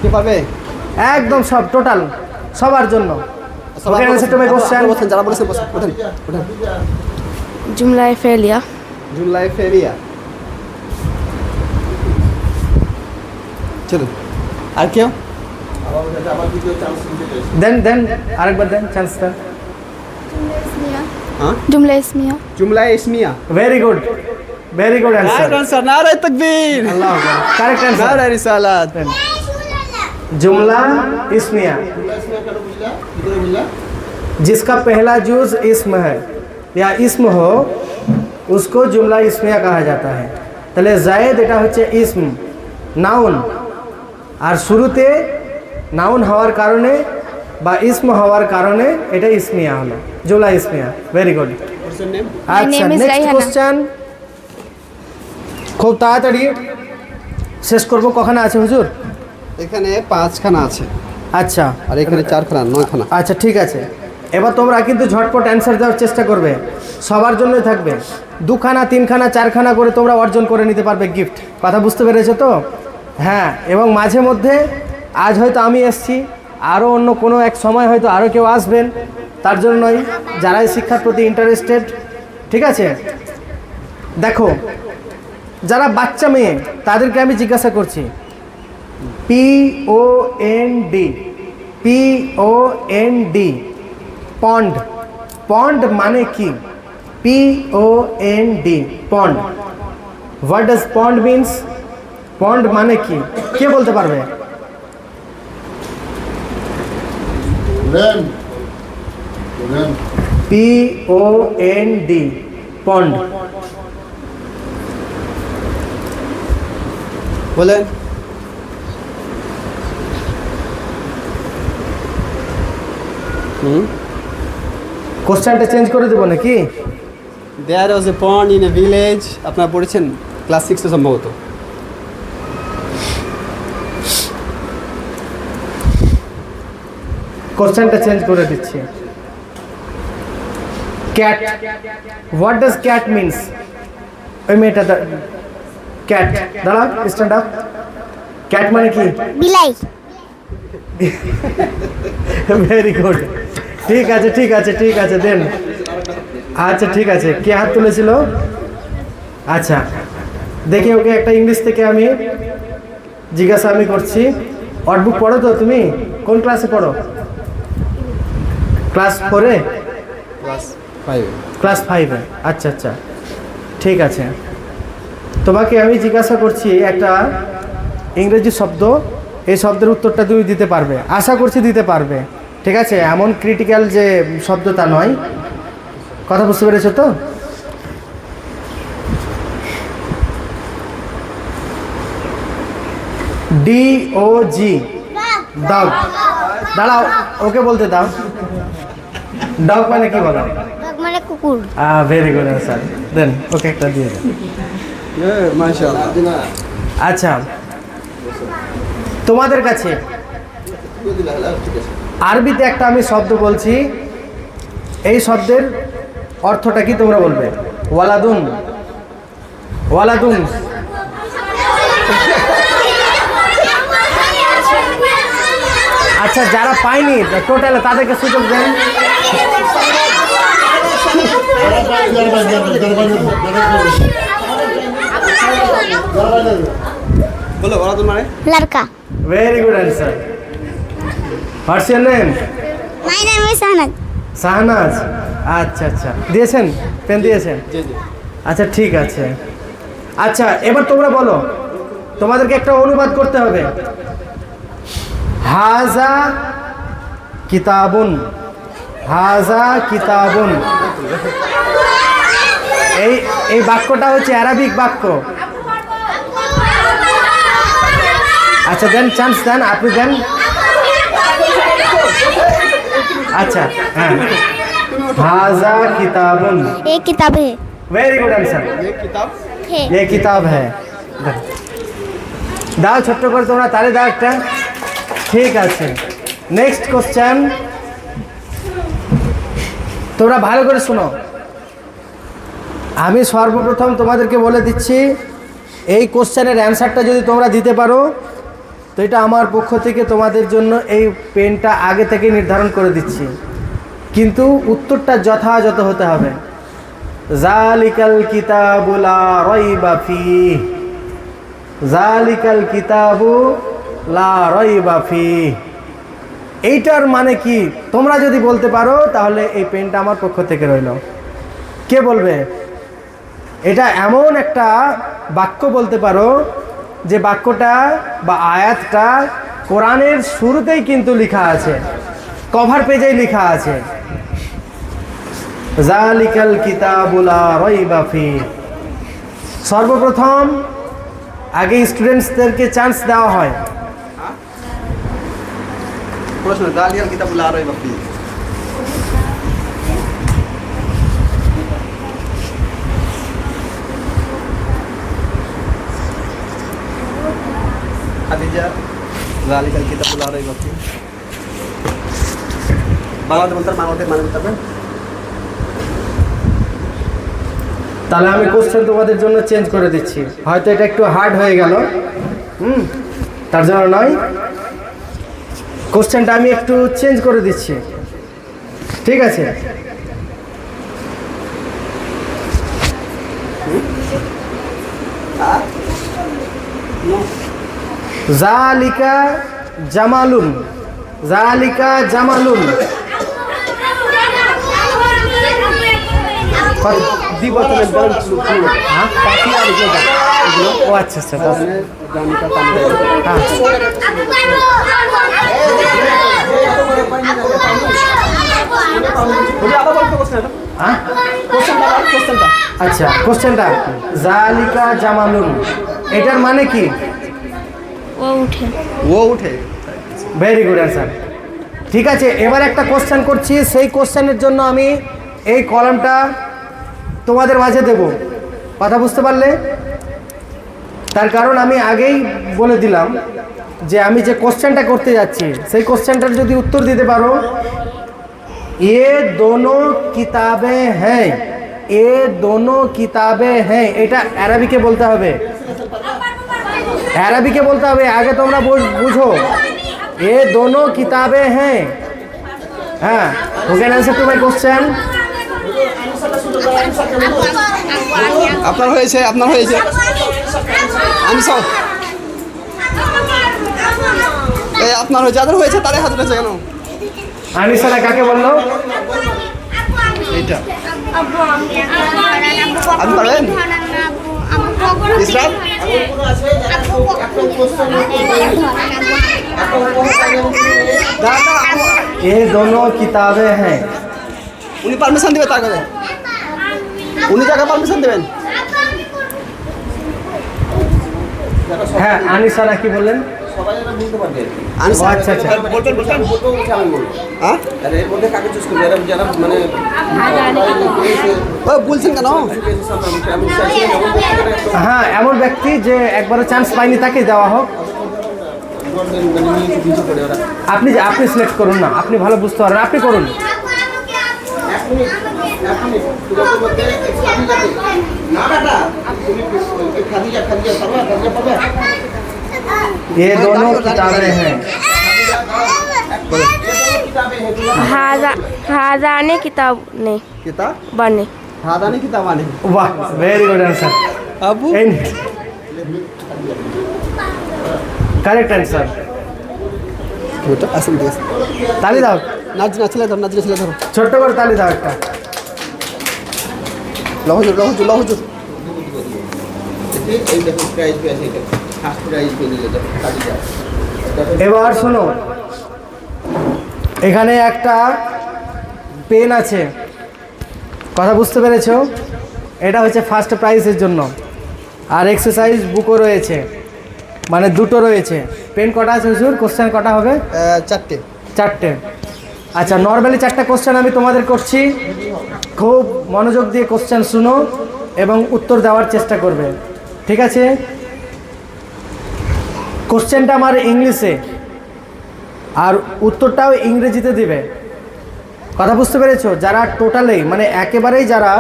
কে পারবে? একদম সব, টোটাল সবার জন্য। হু can answer to my question? যারা বলেছে বসেন, ওঠেন ওঠেন। জুমলা ফেলিয়া। জুমলায় ফেরিয়া। চলুন, আর কেউ? দেন দেন, আরেকবার দেন চান্সটা। হ্যাঁ, জুমলা ইসমিয়া। জুমলায় ইসমিয়া। Very good, very good right answer. Answer. নারায়ে তাকবীর। আল্লাহু আকবার, কারেক্ট অ্যান্সার। নারায়ে রিসালাত। জুমলা ইসমিয়া। जिसका पहला जुज इस्म है या इस्म हो उसको जुमला इस्मिया कहा जाता है। তাহলে জায়েদ এটা হচ্ছে ইসম নাউন, আর শুরুতে নাউন হওয়ার কারণে বা ইসম হওয়ার কারণে এটা ইসমিয়া হলো, জুমলা ইসমিয়া। Very good. আচ্ছা, name is next Raihana. Question খুব তাড়াতাড়ি শেষ করব। কখানা আছে হুজুর? এখানে 5খানা আছে, আচ্ছা আর এখানে 4খানা, 9খানা। আচ্ছা ঠিক আছে, এবার তোমরা কিন্তু ঝটপট অ্যান্সার দেওয়ার চেষ্টা করবে, সবার জন্যই থাকবে। 2খানা 3খানা 4খানা করে তোমরা অর্জন করে নিতে পারবে গিফট। কথা বুঝতে পেরেছো তো? হ্যাঁ, এবং মাঝে মধ্যে আজ হয়তো আমি এসছি, আরও অন্য কোনো এক সময় হয়তো আরও কেউ আসবেন, তার জন্যই যারা এই শিক্ষার প্রতি ইন্টারেস্টেড, ঠিক আছে? দেখো, যারা বাচ্চা মেয়ে তাদেরকে আমি জিজ্ঞাসা করছি, POND, POND, পন্ড, পন্ড মানে কি? POND, pond. What does pond means? Pond মানে কি? কে বলতে পারবে? POND, পন্ড। বলেন। কোশ্চেনটা চেঞ্জ করে দেবো নাকি? দেয়ার ওয়াজ এ পন্ড ইন এ ভিলেজ। আপনারা পড়েছেন ক্লাস 6-এ সম্ভবত। কোশ্চেনটা চেঞ্জ করে দিচ্ছি। Cat, what does cat means? ওই মেয়েটা ক্যাট, দাঁড়া, স্ট্যান্ড আপ। ক্যাট মানে কি? বিলাই। Very good. ঠিক আছে ঠিক আছে ঠিক আছে, দেন। আচ্ছা ঠিক আছে, কে হাত তুলেছিল? আচ্ছা, দেখি ওকে একটা ইংলিশ থেকে আমি জিজ্ঞাসা আমি করছি। ওয়ার্ডবুক পড়ো তো তুমি? কোন ক্লাসে পড়ো? ক্লাস 4-এ? ক্লাস 5-এ। ক্লাস 5-এ, আচ্ছা আচ্ছা ঠিক আছে। তোমাকে আমি জিজ্ঞাসা করছি একটা ইংরেজি শব্দ, এই শব্দের উত্তরটা তুমি দিতে পারবে, আশা করছি দিতে পারবে, ঠিক আছে? এমন ক্রিটিক্যাল যে শব্দ তা নয়। কথা বুঝতে পেরেছো তো? DOG, dog. দাঁড়াও, ওকে বলতে দাও। ডগ মানে কি বলো? ডগ মানে কুকুর। ভেরি গুড অ্যান্সার, দেন ওকে একটা দিয়ে দেন। মাশাআল্লাহ। আচ্ছা, তোমাদের কাছে আরবিতে একটা আমি শব্দ বলছি, এই শব্দের অর্থটা কি তোমরা বলবে? ওয়ালাদুন, ওয়ালাদুন। আচ্ছা, যারা পায়নি টোটাল তাদেরকে সুযোগ দেন। বলো ওয়ালাদুন মানে? লড়কা। Very good answer. What's your name? My name is Sanat. Shahnaz. আচ্ছা আচ্ছা, দিয়েছেন, পেন দিয়েছেন? জি জি। আচ্ছা ঠিক আছে। আচ্ছা, এবার তোমরা বলো, তোমাদেরকে একটা অনুবাদ করতে হবে। হাজা কিতাবুন, হাজা কিতাবুন। এই বাক্যটা হচ্ছে অ্যারাবিক বাক্য। আচ্ছা দেন, চান্স দেন, আপনি দেন। আচ্ছা হ্যাঁ, হাজা কিতাবুন। ये किताब है। Very good answer. ये किताब है। ये किताब है। দাও, ছোট্ট করে তোমরা তালে দাও একটা। ঠিক আছে, নেক্সট কোশ্চেন। তোমরা ভালো করে শোনো, আমি সর্বপ্রথম তোমাদেরকে বলে দিচ্ছি, এই কোশ্চেনের অ্যান্সারটা যদি তোমরা দিতে পারো তো এটা আমার পক্ষ থেকে তোমাদের জন্য এই পেনটা আগে থেকে নির্ধারণ করে দিচ্ছি, কিন্তু উত্তরটা যথাযথ হতে হবে। জালিকাল কিতাবু লা রাইবা ফিহি, জালিকাল কিতাবু লা রাইবা ফিহি। এইটার মানে কি তোমরা যদি বলতে পারো তাহলে এই পেনটা আমার পক্ষ থেকে রইল। কে বলবে? এটা এমন একটা বাক্য বলতে পারো যে বাক্যটা বা আয়াতটা কোরআনের শুরুতেই কিন্তু লেখা আছে, কভার পেজেই লেখা আছে, জালিকাল কিতাবু লা রাইবা ফি। সর্বপ্রথম আগে স্টুডেন্টসদেরকে চান্স দেওয়া হয়। প্রশ্ন জালিকাল কিতাবু লা রাইবা ফি। খাদিজা জালিকাল কিতাবু লা রাইবা ফি। বাংলাতে বলতে মানে বলতে হবে। তাহলে আমি কোশ্চেন তোমাদের জন্য চেঞ্জ করে দিচ্ছি, হয়তো এটা একটু হার্ড হয়ে গেল, তার জন্য নয়, কোশ্চেনটা আমি একটু চেঞ্জ করে দিচ্ছি, ঠিক আছে? জালিকা জামালুন, জালিকা জামালুন। দ্বিবচনের বল হ্যাঁ, ও আচ্ছা আচ্ছা, হ্যাঁ আচ্ছা, কোশ্চেনটা জালিকা জামালুন, এটার মানে কি? ও উঠে। Very good answer. ঠিক আছে, এবার একটা কোশ্চেন করছি, সেই কোশ্চেনের জন্য আমি এই কলামটা তোমাদের মাঝে দেব, কথা বুঝতে পারলে? তার কারণ আমি আগেই বলে দিলাম যে আমি যে কোশ্চেনটা করতে যাচ্ছি সেই কোশ্চেনটার যদি উত্তর দিতে পারো, এ দোনো কিতাবে হ্যাঁ, এ দোনো কিতাবে হ্যাঁ, এটা আরবিকে বলতে হবে, আরবিকে বলতে হবে। আগে তোমরা বুঝো, এ দোনো কিতাবে হ্যাঁ। হ্যাঁ, হু can answer to my question? আপনার হয়েছে, আপনার হয়েছে। আমি সব এই আপনার হয়েছে, যাদের হয়েছে তারাই হাত উঠেছে কেন? আনিসারা কাকে বললো? এইটা আপনি পারবেন? ইসরাত এ দোনো কিতাবে হ্যাঁ। উনি পারমিশন দেবে, তার কাছে উনি যাকে পারমিশন দেবেন। হ্যাঁ, আনিসারা কি বললেন? ও আচ্ছা আচ্ছা, বলছেন কেন? হ্যাঁ, এমন ব্যক্তি যে একবারও চান্স পায়নি তাকে দেওয়া হোক। আপনি আপনি সিলেক্ট করুন না, আপনি ভালো বুঝতে পারেন, আপনি করুন। ये दोनों किताबें हैं। हादाने किताब ने किताब बने हादानी किताब आने। वाह, वेरी गुड आंसर। अब करेक्ट आंसर। ওটা আসল দেশ। ताली दाओ, নাচলে ধর, নাচলে ধর, ছোট্ট করে তালি দাও একটা। লহজুর লহজুর লহজুর। এবার শোনো, এখানে একটা পেন আছে, কথা বুঝতে পেরেছো? এটা হচ্ছে ফার্স্ট প্রাইজের জন্য, আর এক্সারসাইজ বুকও রয়েছে, মানে দুটো রয়েছে। পেন কটা আছে হুজুর? কোশ্চেন কটা হবে? চারটে। চারটে। আচ্ছা, নর্মালি চারটা কোশ্চেন আমি তোমাদের করছি, খুব মনোযোগ দিয়ে কোশ্চেন শুনো এবং উত্তর দেওয়ার চেষ্টা করবে, ঠিক আছে? কোশ্চেনটা আমার ইংলিশে আর উত্তরটাও ইংরেজিতে দিবে, কথা বুঝতে পেরেছো? যারা টোটালি মানে একেবারেই যারা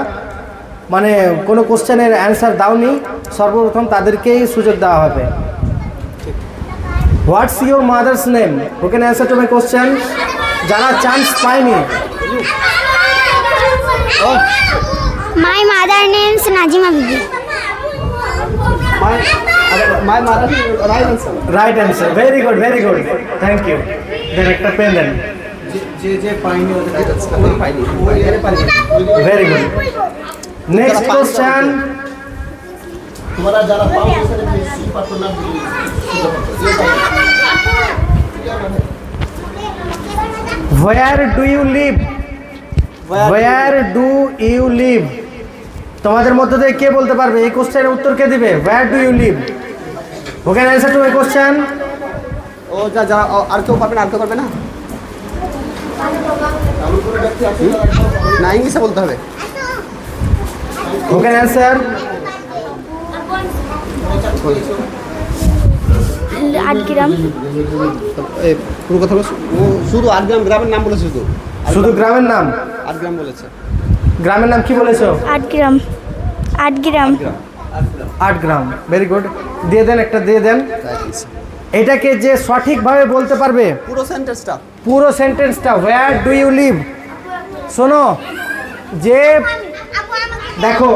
মানে কোনো কোশ্চেনের অ্যান্সার দাওনি, সর্বপ্রথম তাদেরকেই সুযোগ দেওয়া হবে। What's your mother's name? Who can answer to my question? যারা চান্স পায়নি। My mother name is Najima Bibi. My mother right answer. Right answer, very good, very good, thank you. দেন একটা পেন দেন। যে যে পাইনি ওদের রাইট আনসার পাইনি, ওই এর পাইনি। Very good. Next question. तुम्हारा जरा पाओ सी पातो ना Where do you live? Where do you live? তোমাদের মধ্যে থেকে কে বলতে পারবে এই কোশ্চেনের উত্তর কে দিবে? Where do you live? Who can answer to my question? ও যা আর কেউ পারবে না, আর কেউ পারবে না? না, ইংলিশে বলতে হবে। Who can answer? আটগ্রাম। এই পুরো কথা বলো। ও শুধু আটগ্রাম গ্রামের নাম বলেছে, শুধু শুধু গ্রামের নাম? আটগ্রাম বলেছে। গ্রামের নাম কি বলেছো? আটগ্রাম। আটগ্রাম। আটগ্রাম। Very good. দিয়ে দেন, একটা দিয়ে দেন। এটাকে যে সঠিকভাবে বলতে পারবে পুরো সেন্টেন্সটা, পুরো সেন্টেন্সটা, হোয়ার ডু ইউ লিভ, শোনো যে দেখো,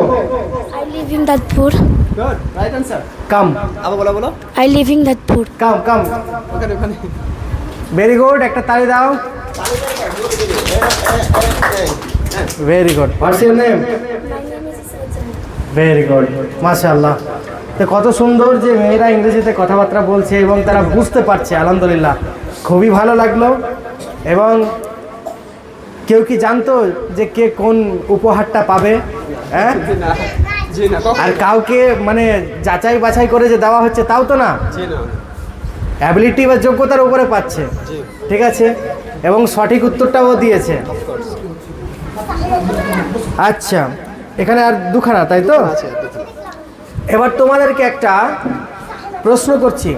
I live in Dadpur. Good, right answer. Come আবার বলো। I live in Dadpur. কাম কাম। ওখানে ভেরি গুড, একটা তালি দাও। Very good. What's your name? Very good, মাশাআল্লাহ। তো কত সুন্দর যে মেয়েরা ইংরেজিতে কথাবার্তা বলছে এবং তারা বুঝতে পারছে, আলহামদুলিল্লাহ, খুবই ভালো লাগলো। এবং কেউ কি জানতো যে কে কোন উপহারটা পাবে? হ্যাঁ, জি না, আর কাউকে মানে যাচাই বাছাই করে যে দেওয়া হচ্ছে তাও তো না, জি না, অ্যাবিলিটি বা যোগ্যতার উপরে পাচ্ছে। জি, ঠিক আছে, এবং সঠিক উত্তরটাও দিয়েছে। আচ্ছা, এখানে আর দুখানা, তাই তো? আছে। এবার তোমাদেরকে একটা প্রশ্ন করছি।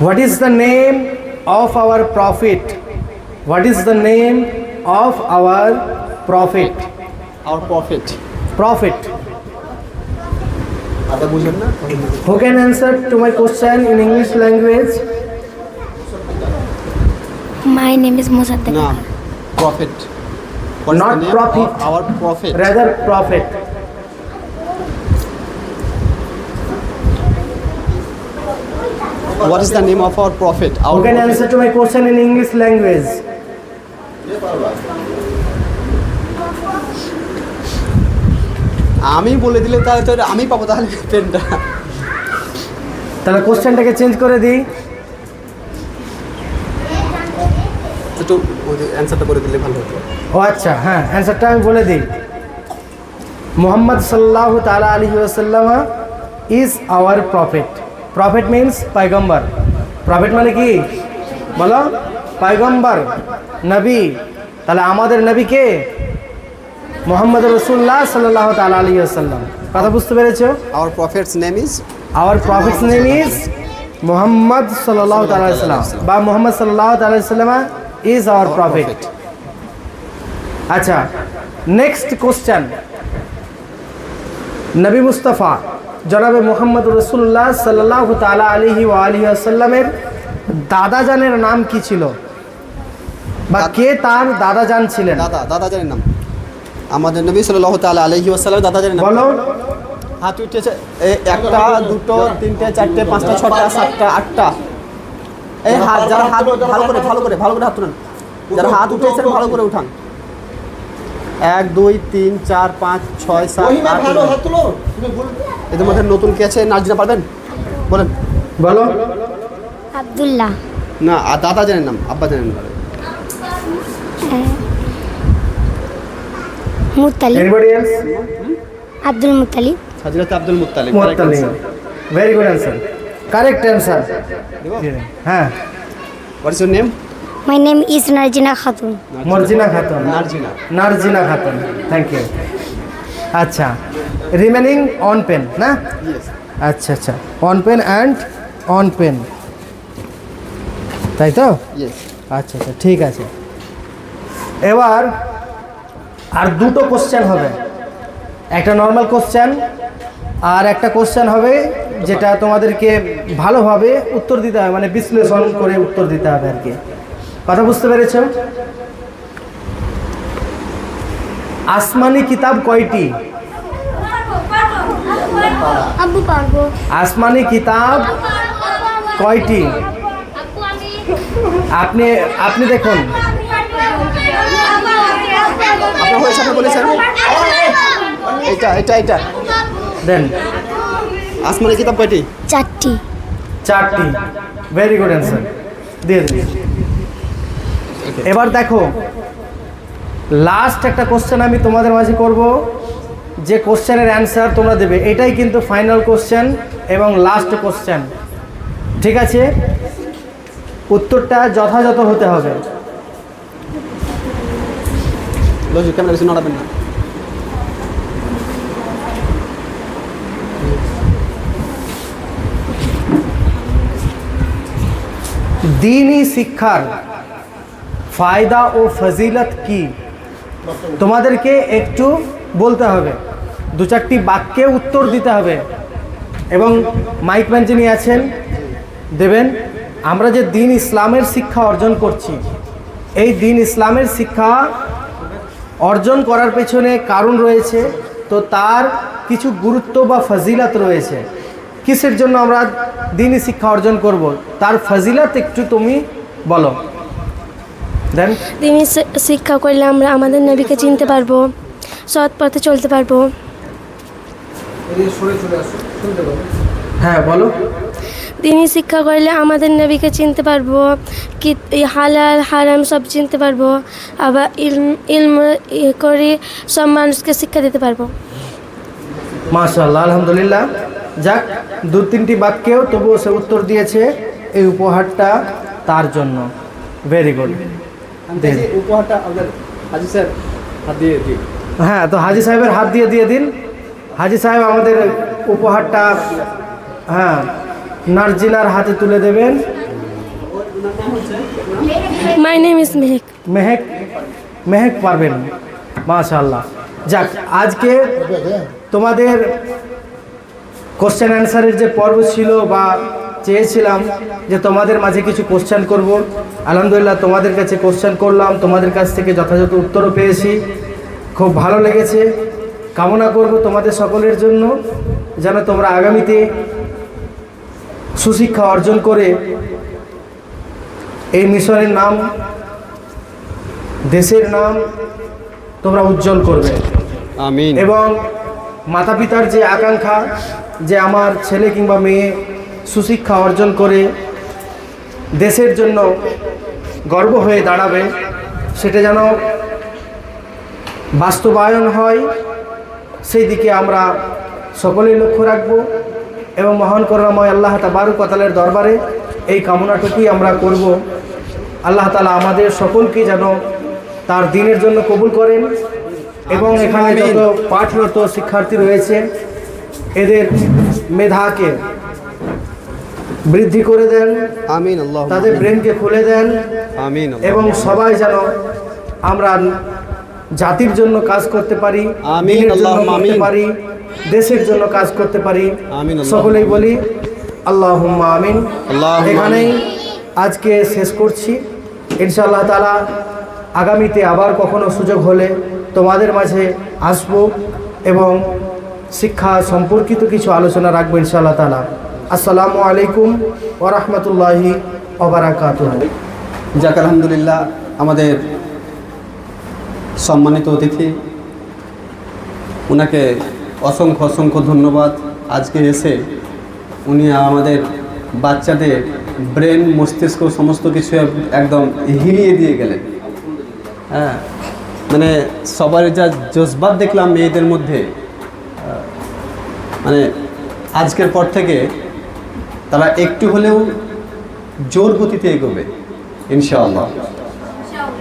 What is the name of our profit? What is the name of our profit? Our profit. Profit. আদা বুঝেন না? Who can answer to my question in English language? My name is Mosaddeq. না, profit. Not profit. Our profit. Rather profit. What is the name of our prophet? Who can answer to my question in English language? আমি বলে দিলে তাহলে তো আমি পাবো তাহলে পেনটা। তাহলে কোশ্চেনটাকে চেঞ্জ করে দিই। একটু অ্যান্সারটা করে দিলে ভালো হতো। ও আচ্ছা, হ্যাঁ, অ্যান্সারটা আমি বলে দিই। মুহাম্মদ সাল্লাল্লাহু তাআলা আলাইহি ওয়াসাল্লাম is our prophet. Prophet means পয়গম্বর। প্রফেট মানে কি বলো? পয়গম্বর, নবী। তাহলে আমাদের নবী কে? মুহাম্মদ রাসূলুল্লাহ সাল্লাল্লাহু তাআলা আলাইহি ওয়াসাল্লাম। কথা বুঝতে পেরেছো? Our prophet's name is Our prophet's name is Muhammad sallallahu ta'ala alaihi wasallam. বা মুহাম্মদ সাল্লাল্লাহু ta'ala alaihi wasallam is our prophet. আচ্ছা, নেক্সট কোশ্চেন। নবী মুস্তাফা জনাবে মুহাম্মদ রাসূলুল্লাহ সাল্লাল্লাহু তাআলা আলাইহি ওয়া আলিহি ওয়াসাল্লামের দাদাজানের নাম কি ছিল, বা কে তার দাদাজান ছিলেন? দাদাজানের নাম আমাদের নবী সাল্লাল্লাহু তাআলা আলাইহি ওয়াসাল্লাম দাদাজানের নাম বলো। হাত উঠেছে, একটা, দুটো, তিনটে, চারটে, পাঁচটা, ছটা, সাতটা, আটটা। এই হাত, যারা হাত ভালো করে হাত তুলেন, যারা হাত উঠেছেন ভালো করে উঠান। 1 2 3 4 5 6 7 8 এদের মধ্যে নতুন কে আছে? নাজিনা পারবেন? বলেন। বলো। আব্দুল্লাহ। না, আর দাদা জানেন নাম, আব্বা জানেন না। মুত্তালিব। Anybody else? আব্দুল মুত্তালিব। হযরত Abdul Muttalib. Very good answer, correct answer. হ্যাঁ। What is your name? My name is Narjina Khatun. Marjina Khatun. Narjina Khatun, thank you. আচ্ছা, রিমেনিং অন পেন না? আচ্ছা আচ্ছা, one pen and one pen, তাই তো? আচ্ছা আচ্ছা, ঠিক আছে। এবার আর দুটো কোশ্চেন হবে, একটা নর্মাল কোশ্চেন আর একটা কোশ্চেন হবে যেটা তোমাদেরকে ভালোভাবে উত্তর দিতে হবে, মানে বিশ্লেষণ করে উত্তর দিতে হবে আর কি। কথা বুঝতে পেরেছ? আসমানি কিতাব কয়টি? আব্বু পারবো। আসমানি কিতাব কয়টি? আপনি আপনি দেখুন। আপনার হয়েছে, আপনি বলেছেন এটা দেন। আসমানি কিতাব কয়টি? 4টি। 4টি। Very good answer. দিয়ে দিন। এবার দেখো, লাস্ট একটা কোশ্চেন আমি তোমাদের মাঝে করব, যে কোশ্চেনের অ্যান্সার তোমরা দেবে, এটাই কিন্তু ফাইনাল কোশ্চেন এবং লাস্ট কোশ্চেন, ঠিক আছে? উত্তরটা যথাযথ হতে হবে। লজিক ক্যামেরা বেশি নড়াবেন না। দ্বীনি শিক্ষার ফায়দা ও ফজিলত কি? তোমাদেরকে একটু বলতে হবে, 2-4টি বাক্যে উত্তর দিতে হবে এবং মাইকম্যান যিনি আছেন দেবেন। আমরা যে দ্বীন ইসলামের শিক্ষা অর্জন করছি, এই দ্বীন ইসলামের শিক্ষা অর্জন করার পেছনে কারণ রয়েছে, তো তার কিছু গুরুত্ব বা ফজিলত রয়েছে। কিসের জন্য আমরা দ্বীনি শিক্ষা অর্জন করব, তার ফজিলত একটু তুমি বলো। দেন দিনী শিক্ষা করলে আমরা আমাদের নবীকে চিনতে পারবো, সৎ পথে চলতে পারবো। হ্যাঁ বলো। দিনী শিক্ষা করলে আমাদের নবীকে চিনতে পারবো, কি হালাল হারাম সব চিনতে পারবো, আবার ইলম করে সব মানুষকে শিক্ষা দিতে পারবো। মাশাআল্লাহ, আলহামদুলিল্লাহ। যাক, 2-3টি বাক্যেও তবুও সে উত্তর দিয়েছে, এই উপহারটা তার জন্য। Very good. উপহারটা আমাদের হাজি স্যার হাত দিয়ে দিই। হ্যাঁ, তো হাজি সাহেবের হাত দিয়ে দিন। হাজি সাহেব আমাদের উপহারটা হ্যাঁ নার্জিলার হাতে তুলে দেবেন। মাই নেম ইজ মেহেক। মেহেক, মেহেক পারবেন, মাশাআল্লাহ। যাক, আজকে তোমাদের কোশ্চেন অ্যান্সারের যে পর্ব ছিল বা চেয়েছিলাম যে তোমাদের মাঝে কিছু কোশ্চেন করব, আলহামদুলিল্লাহ তোমাদের কাছে কোশ্চেন করলাম, তোমাদের কাছ থেকে যথাযথ উত্তরও পেয়েছি, খুব ভালো লেগেছে। কামনা করব তোমাদের সকলের জন্য যেন তোমরা আগামীতে সুশিক্ষা অর্জন করে এই মিশনের নাম, দেশের নাম তোমরা উজ্জ্বল করবে। আমিন। এবং মাতা পিতার যে আকাঙ্ক্ষা যে আমার ছেলে কিংবা মেয়ে সুশিক্ষা অর্জন করে দেশের জন্য গর্ব হয়ে দাঁড়াবে, সেটা যেন বাস্তবায়ন হয়, সেই দিকে আমরা সকলেই লক্ষ্য রাখব এবং মহান করুণাময় আল্লাহ তাবারক ওয়া তাআলার দরবারে এই কামনাটুকুই আমরা করব। আল্লাহ তাআলা আমাদের সকলকে যেন তার দ্বীনের জন্য কবুল করেন এবং এখানে যত পাঠরত শিক্ষার্থী রয়েছে এদের মেধাকে বৃদ্ধি করে দেন, আমিন। আল্লাহ তাদের ব্রেনকে খুলে দেন আমিন। এবং সবাই যেন আমরা জাতির জন্য কাজ করতে পারি, আমিন, দ্বীনের জন্য আল্লাহুম্মা করতে আমিন। পারি, দেশের জন্য কাজ করতে পারি। আমিন, আল্লাহুম্মা সকলেই বলি আল্লাহুম্মা আমিন। আল্লাহুম্মা এখানেই আজকে শেষ করছি। ইনশাআল্লাহ তাআলা আগামীতে আবার কখনো সুযোগ হলে তোমাদের মাঝে আসব এবং শিক্ষা সম্পর্কিত কিছু আলোচনা রাখবো ইনশাআল্লাহ তাআলা। আসসালামু আলাইকুম ওয়া রাহমাতুল্লাহি ওয়া বারাকাতুহু। যাক, আলহামদুলিল্লাহ, আমাদের সম্মানিত অতিথি, ওনাকে অসংখ্য অসংখ্য ধন্যবাদ। আজকে এসে উনি আমাদের বাচ্চাদের ব্রেন, মস্তিষ্ক সমস্ত কিছু একদম হিলিয়ে দিয়ে গেলেন। হ্যাঁ, মানে সবার যা জজবাত দেখলাম মেয়েদের মধ্যে, মানে আজকের পর থেকে তারা একটু হলেও জোর গতিতে এগোবে ইনশাআল্লাহ।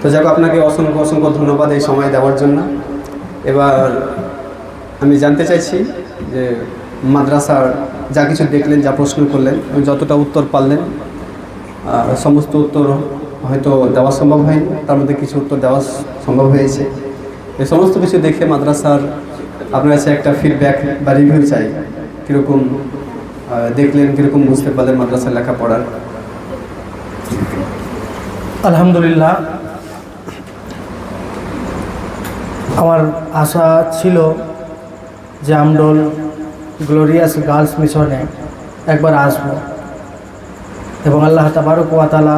তো যাক, আপনাকে অসংখ্য অসংখ্য ধন্যবাদ এই সময় দেওয়ার জন্য। এবার আমি জানতে চাইছি যে মাদ্রাসার যা কিছু দেখলেন, যা প্রশ্ন করলেন, যতটা উত্তর পারলেন, সমস্ত উত্তর হয়তো দেওয়া সম্ভব হয়নি, তার মধ্যে কিছু উত্তর দেওয়া সম্ভব হয়েছে। এই সমস্ত কিছু দেখে মাদ্রাসার আপনার কাছে একটা ফিডব্যাক বা রিভিউ চাই, কীরকম দেখলেন, কীরকম বুঝতে পারলেন মাদ্রাসার লেখাপড়ার? আলহামদুলিল্লাহ, আমার আশা ছিল যে আমডোল গ্লোরিয়াস গার্লস মিশনে একবার আসব এবং আল্লাহ তাবারক ওয়া তাআলা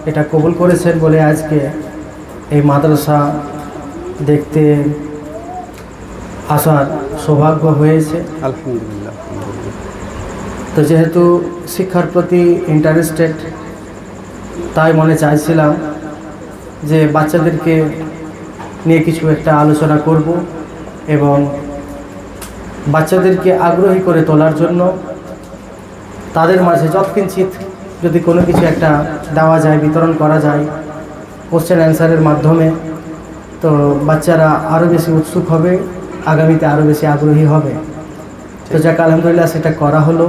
এটা কবুল করেছেন বলে আজকে এই মাদ্রাসা দেখতে আসার সৌভাগ্য হয়েছে। আলহামদুলিল্লাহ। তো যেহেতু শিক্ষার প্রতি ইন্টারেস্টেড তাই মনে চাইছিলাম যে বাচ্চাদেরকে নিয়ে কিছু একটা আলোচনা করব এবং বাচ্চাদেরকে আগ্রহী করে তোলার জন্য তাদের মাঝে যৎকিঞ্চিত যদি কোনো কিছু একটা দেওয়া যায়, বিতরণ করা যায় কোশ্চেন অ্যান্সারের মাধ্যমে, তো বাচ্চারা আরও বেশি উৎসুক হবে, আগামীতে আরও বেশি আগ্রহী হবে। তো যাক আলহামদুলিল্লাহ সেটা করা হলো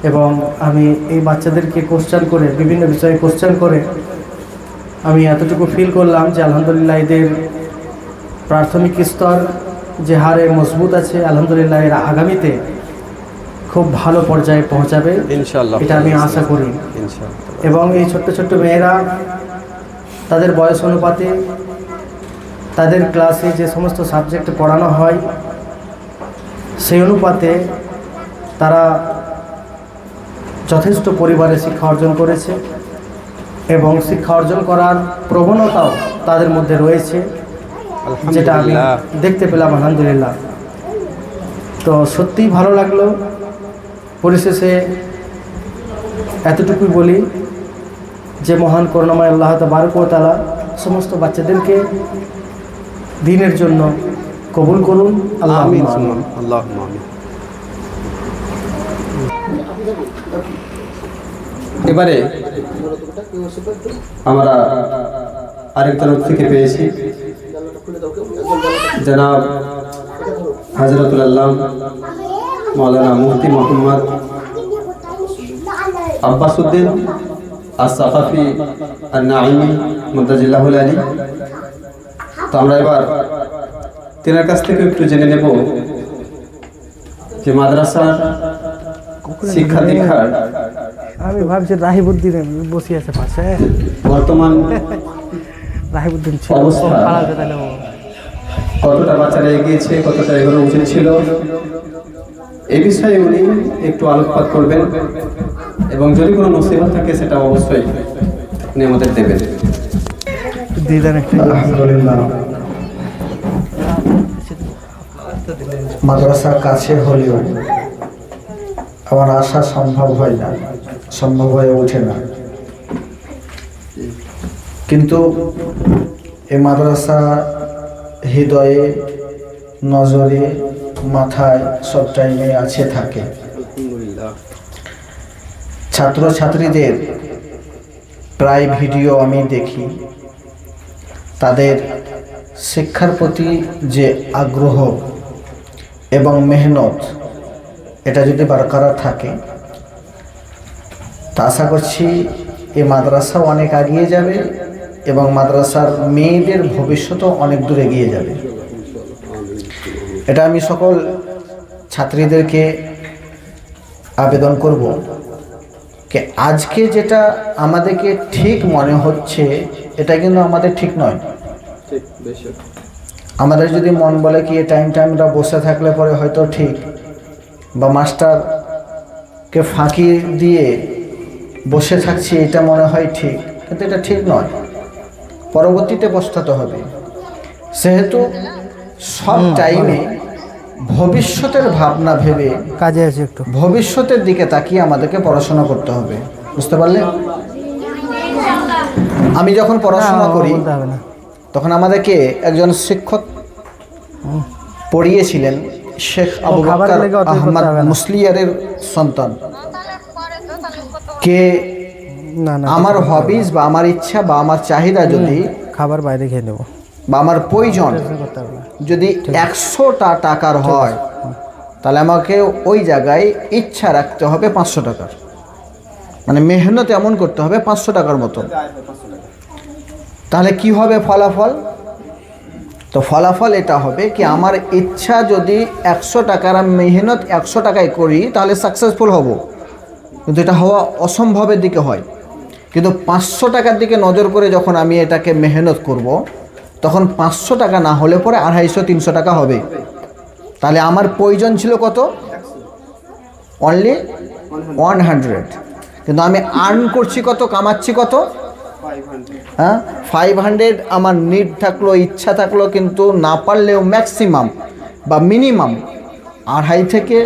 এবং আমি এই বাচ্চাদেরকে কোশ্চেন করে, বিভিন্ন বিষয়ে কোশ্চেন করে আমি এতটুকু ফিল করলাম যে আলহামদুলিল্লাহ এদের প্রাথমিক স্তর যে হারে মজবুত আছে, আলহামদুলিল্লাহ এরা আগামীতে খুব ভালো পর্যায়ে পৌঁছাবে ইনশাআল্লাহ, এটা আমি আশা করি। ইনশাআল্লাহ। এবং এই ছোট্ট ছোট্ট মেয়েরা তাদের বয়স অনুপাতে তাদের ক্লাসে যে সমস্ত সাবজেক্ট পড়ানো হয় সেই অনুপাতে তারা যথেষ্ট পরিবারে শিক্ষা অর্জন করেছে এবং শিক্ষা অর্জন করার প্রবণতাও তাদের মধ্যে রয়েছে, যেটা আমি দেখতে পেলাম আলহামদুলিল্লাহ। তো সত্যিই ভালো লাগলো। পরিশেষে এতটুকুই বলি যে মহান করুণাময় আল্লাহ তাবারক ওয়া তাআলা সমস্ত বাচ্চাদেরকে দ্বীনের জন্য কবুল করুন। আমিন, আল্লাহুম্মা আল্লাহুম্মা আমিন। এবারে আমরা আরেক তরফ থেকে পেয়েছি জনাব হযরতুল আল্লাহ মাওলানা মুফতি মোহাম্মদ আব্বাসউদ্দিন আস-সাকাফি আন-নাঈমি মুদাজিল্লাহুল আলী। তো আমরা এবার তেনার কাছ থেকে একটু জেনে নেব যে মাদ্রাসার শিক্ষা দীক্ষার আমি ভাবছি রাহিবুদ্দিন বসে আছে পাশে, বর্তমান রাহিবুদ্দিন অবস্থা, কতটা বাচ্চারা এগিয়েছে, কতটা এগোনো উচিত ছিল, এই বিষয়ে উনি একটু আলোকপাত করবেন এবং যদি কোনো নসিহত থাকে সেটা অবশ্যই উনি আমাদের দেবেন। আলহামদুলিল্লাহ, মাদ্রাসা কাছে হলেও আমার আসা সম্ভব হয় না, সম্ভব হয়ে ওঠে না। কিন্তু এই মাদ্রাসা হৃদয়ে, নজরে, মাথায় সব টাইমে আছে থাকে। ছাত্রছাত্রীদের প্রায় ভিডিও আমি দেখি, তাদের শিক্ষার প্রতি যে আগ্রহ এবং মেহনত, এটা যদি বরকরার থাকে তা আশা করছি এই মাদ্রাসাও অনেক এগিয়ে যাবে এবং মাদ্রাসার মেয়েদের ভবিষ্যতও অনেক দূর এগিয়ে যাবে। এটা আমি সকল ছাত্রীদেরকে আবেদন করব যে আজকে যেটা আমাদেরকে ঠিক মনে হচ্ছে এটা কিন্তু আমাদের ঠিক নয়। আমাদের যদি মন বলে কি এই টাইমটা আমরা বসে থাকলে পরে হয়তো ঠিক, বা মাস্টারকে ফাঁকি দিয়ে বসে থাকছি এটা মনে হয় ঠিক, কিন্তু এটা ঠিক নয়, পরবর্তীতে পস্তাতে হবে। সেহেতু সব টাইমে ভবিষ্যতের ভাবনা ভেবে কাজে আছে একটু, ভবিষ্যতের দিকে তাকিয়ে আমাদেরকে পড়াশোনা করতে হবে, বুঝতে পারলে? আমি যখন পড়াশোনা করি তখন আমাদেরকে একজন শিক্ষক পড়িয়েছিলেন, শেখ আবু বকর আহমদ মুসলিয়ারের সন্তান, কে আমার হবিজ বা আমার ইচ্ছা বা আমার চাহিদা যদি খাবার বাইরে খেয়ে নেব বা আমার প্রয়োজন যদি 100টা টাকার হয় তাহলে আমাকে ওই জায়গায় ইচ্ছা রাখতে হবে 500 টাকার, মানে মেহনত এমন করতে হবে 500 টাকার মতো। তাহলে কি হবে ফলাফল? তো ফলাফল এটা হবে কি আমার ইচ্ছা যদি 100 টাকার, আমি মেহনত 100 টাকায় করি তাহলে সাকসেসফুল হব, কিন্তু এটা হওয়া অসম্ভবের দিকে হয়। কিন্তু 500 টাকার দিকে নজর করে যখন আমি এটাকে মেহনত করব তখন 500 টাকা না হলে পরে 250-300 টাকা হবে। তাহলে আমার প্রয়োজন ছিল কত? অনলি 100, কিন্তু আমি আর্ন করছি কত, কামাচ্ছি কত? 500 আমার নিড থাকলো, ইচ্ছা থাকলো, কিন্তু না পারলেও ম্যাক্সিমাম বা মিনিমাম 2.5 থেকে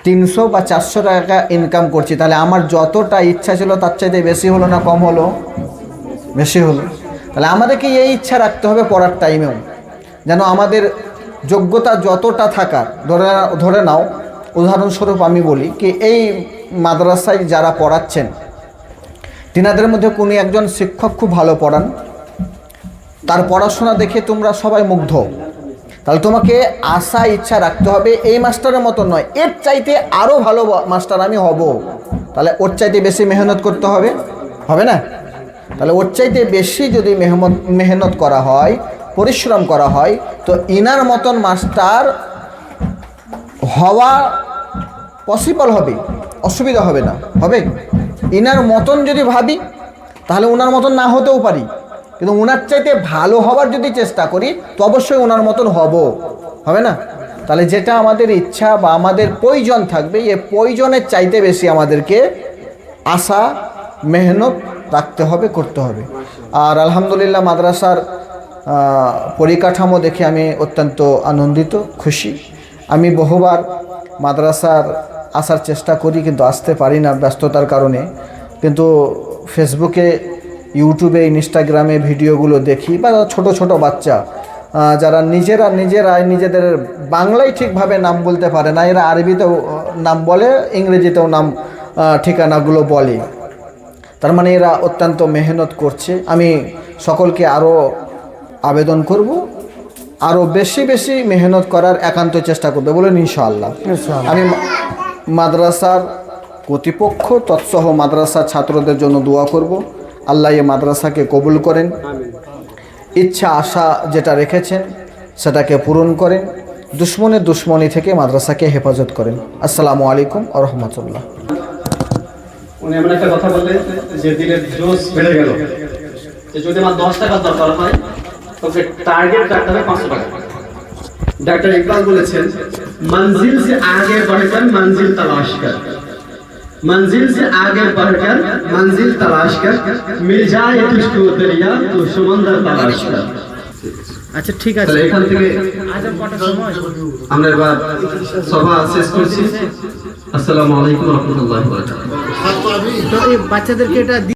300 বা 400 টাকা ইনকাম করছি, তাহলে আমার যতটা ইচ্ছা ছিল তার চাইতে বেশি হলো না কম হলো? বেশি হলো। তাহলে আমাদেরকে এই ইচ্ছা রাখতে হবে পড়ার টাইমেও যেন আমাদের যোগ্যতা যতটা থাকার, ধরে নাও উদাহরণস্বরূপ আমি বলি কি এই মাদ্রাসায় যারা পড়াচ্ছেন তিনাদের মধ্যে কোনো একজন শিক্ষক খুব ভালো পড়ান, তার পড়াশোনা দেখে তোমরা সবাই মুগ্ধ, তাহলে তোমাকে আশা ইচ্ছা রাখতে হবে এই মাস্টারের মতো নয়, এর চাইতে আরও ভালো মাস্টার আমি হব। তাহলে ওর চাইতে বেশি মেহনত করতে হবে, হবে না? তাহলে ওর চাইতে বেশি যদি মেহনত করা হয়, পরিশ্রম করা হয়, তো ইনার মতন মাস্টার হওয়া পসিবল হবে, অসুবিধা হবে না, হবে। ইনার মতন যদি ভাবি তাহলে ওনার মতন না হতেও পারি, কিন্তু ওনার চাইতে ভালো হওয়ার যদি চেষ্টা করি তো অবশ্যই ওনার মতন হব, হবে না? তাহলে যেটা আমাদের ইচ্ছা বা আমাদের প্রয়োজন থাকবে, এই প্রয়োজনের চাইতে বেশি আমাদেরকে আশা মেহনত রাখতে হবে, করতে হবে। আর আলহামদুলিল্লাহ মাদ্রাসার পরিকাঠামো দেখে আমি অত্যন্ত আনন্দিত, খুশি। আমি বহুবার মাদ্রাসার আসার চেষ্টা করি কিন্তু আসতে পারি না ব্যস্ততার কারণে, কিন্তু ফেসবুকে, ইউটিউবে, ইনস্টাগ্রামে ভিডিওগুলো দেখি, বা ছোট ছোট বাচ্চা যারা নিজেদের বাংলায় ঠিকভাবে নাম বলতে পারে না, এরা আরবিতেও নাম বলে, ইংরেজিতেও নাম ঠিকানাগুলো বলে, তার মানে এরা অত্যন্ত মেহনত করছে। আমি সকলকে আরও আবেদন করব আরও বেশি বেশি মেহনত করার একান্ত চেষ্টা করবে, বলেন ইনশাআল্লাহ। আমি মাদ্রাসার কর্তৃপক্ষ তৎসহ মাদ্রাসার ছাত্রদের জন্য দোয়া করব, আল্লাহ এই মাদ্রাসাকে কবুল করেন, ইচ্ছা আশা যেটা রেখেছেন সেটাকে পূরণ করেন, দুশ্মনের দুশ্মনী থেকে মাদ্রাসাকে হেফাজত করেন। আসসালামু আলাইকুম ওয়া রাহমাতুল্লাহ। উনি এমন একটা কথা বললেন যে দিলের জোশ বেড়ে গেল, যে যদি আমার 10 টাকা দরকার হয় তবে টার্গেট রাখতে হবে 500 টাকা। डॉक्टर इकबाल বলেছেন मंजिल से आगे बढ़कर मंजिल तलाश कर, मंजिल से आगे बढ़कर मंजिल तलाश कर, मिल जाए तुझको दरिया तो समंदर तलाश कर। আচ্ছা ঠিক আছে, এখান থেকে আমরা এবার সভা শেষ করছি। আসসালামু আলাইকুম ওয়া রাহমাতুল্লাহি ওয়া বারাকাতুহু। তো এই বাচ্চাদেরকে এটা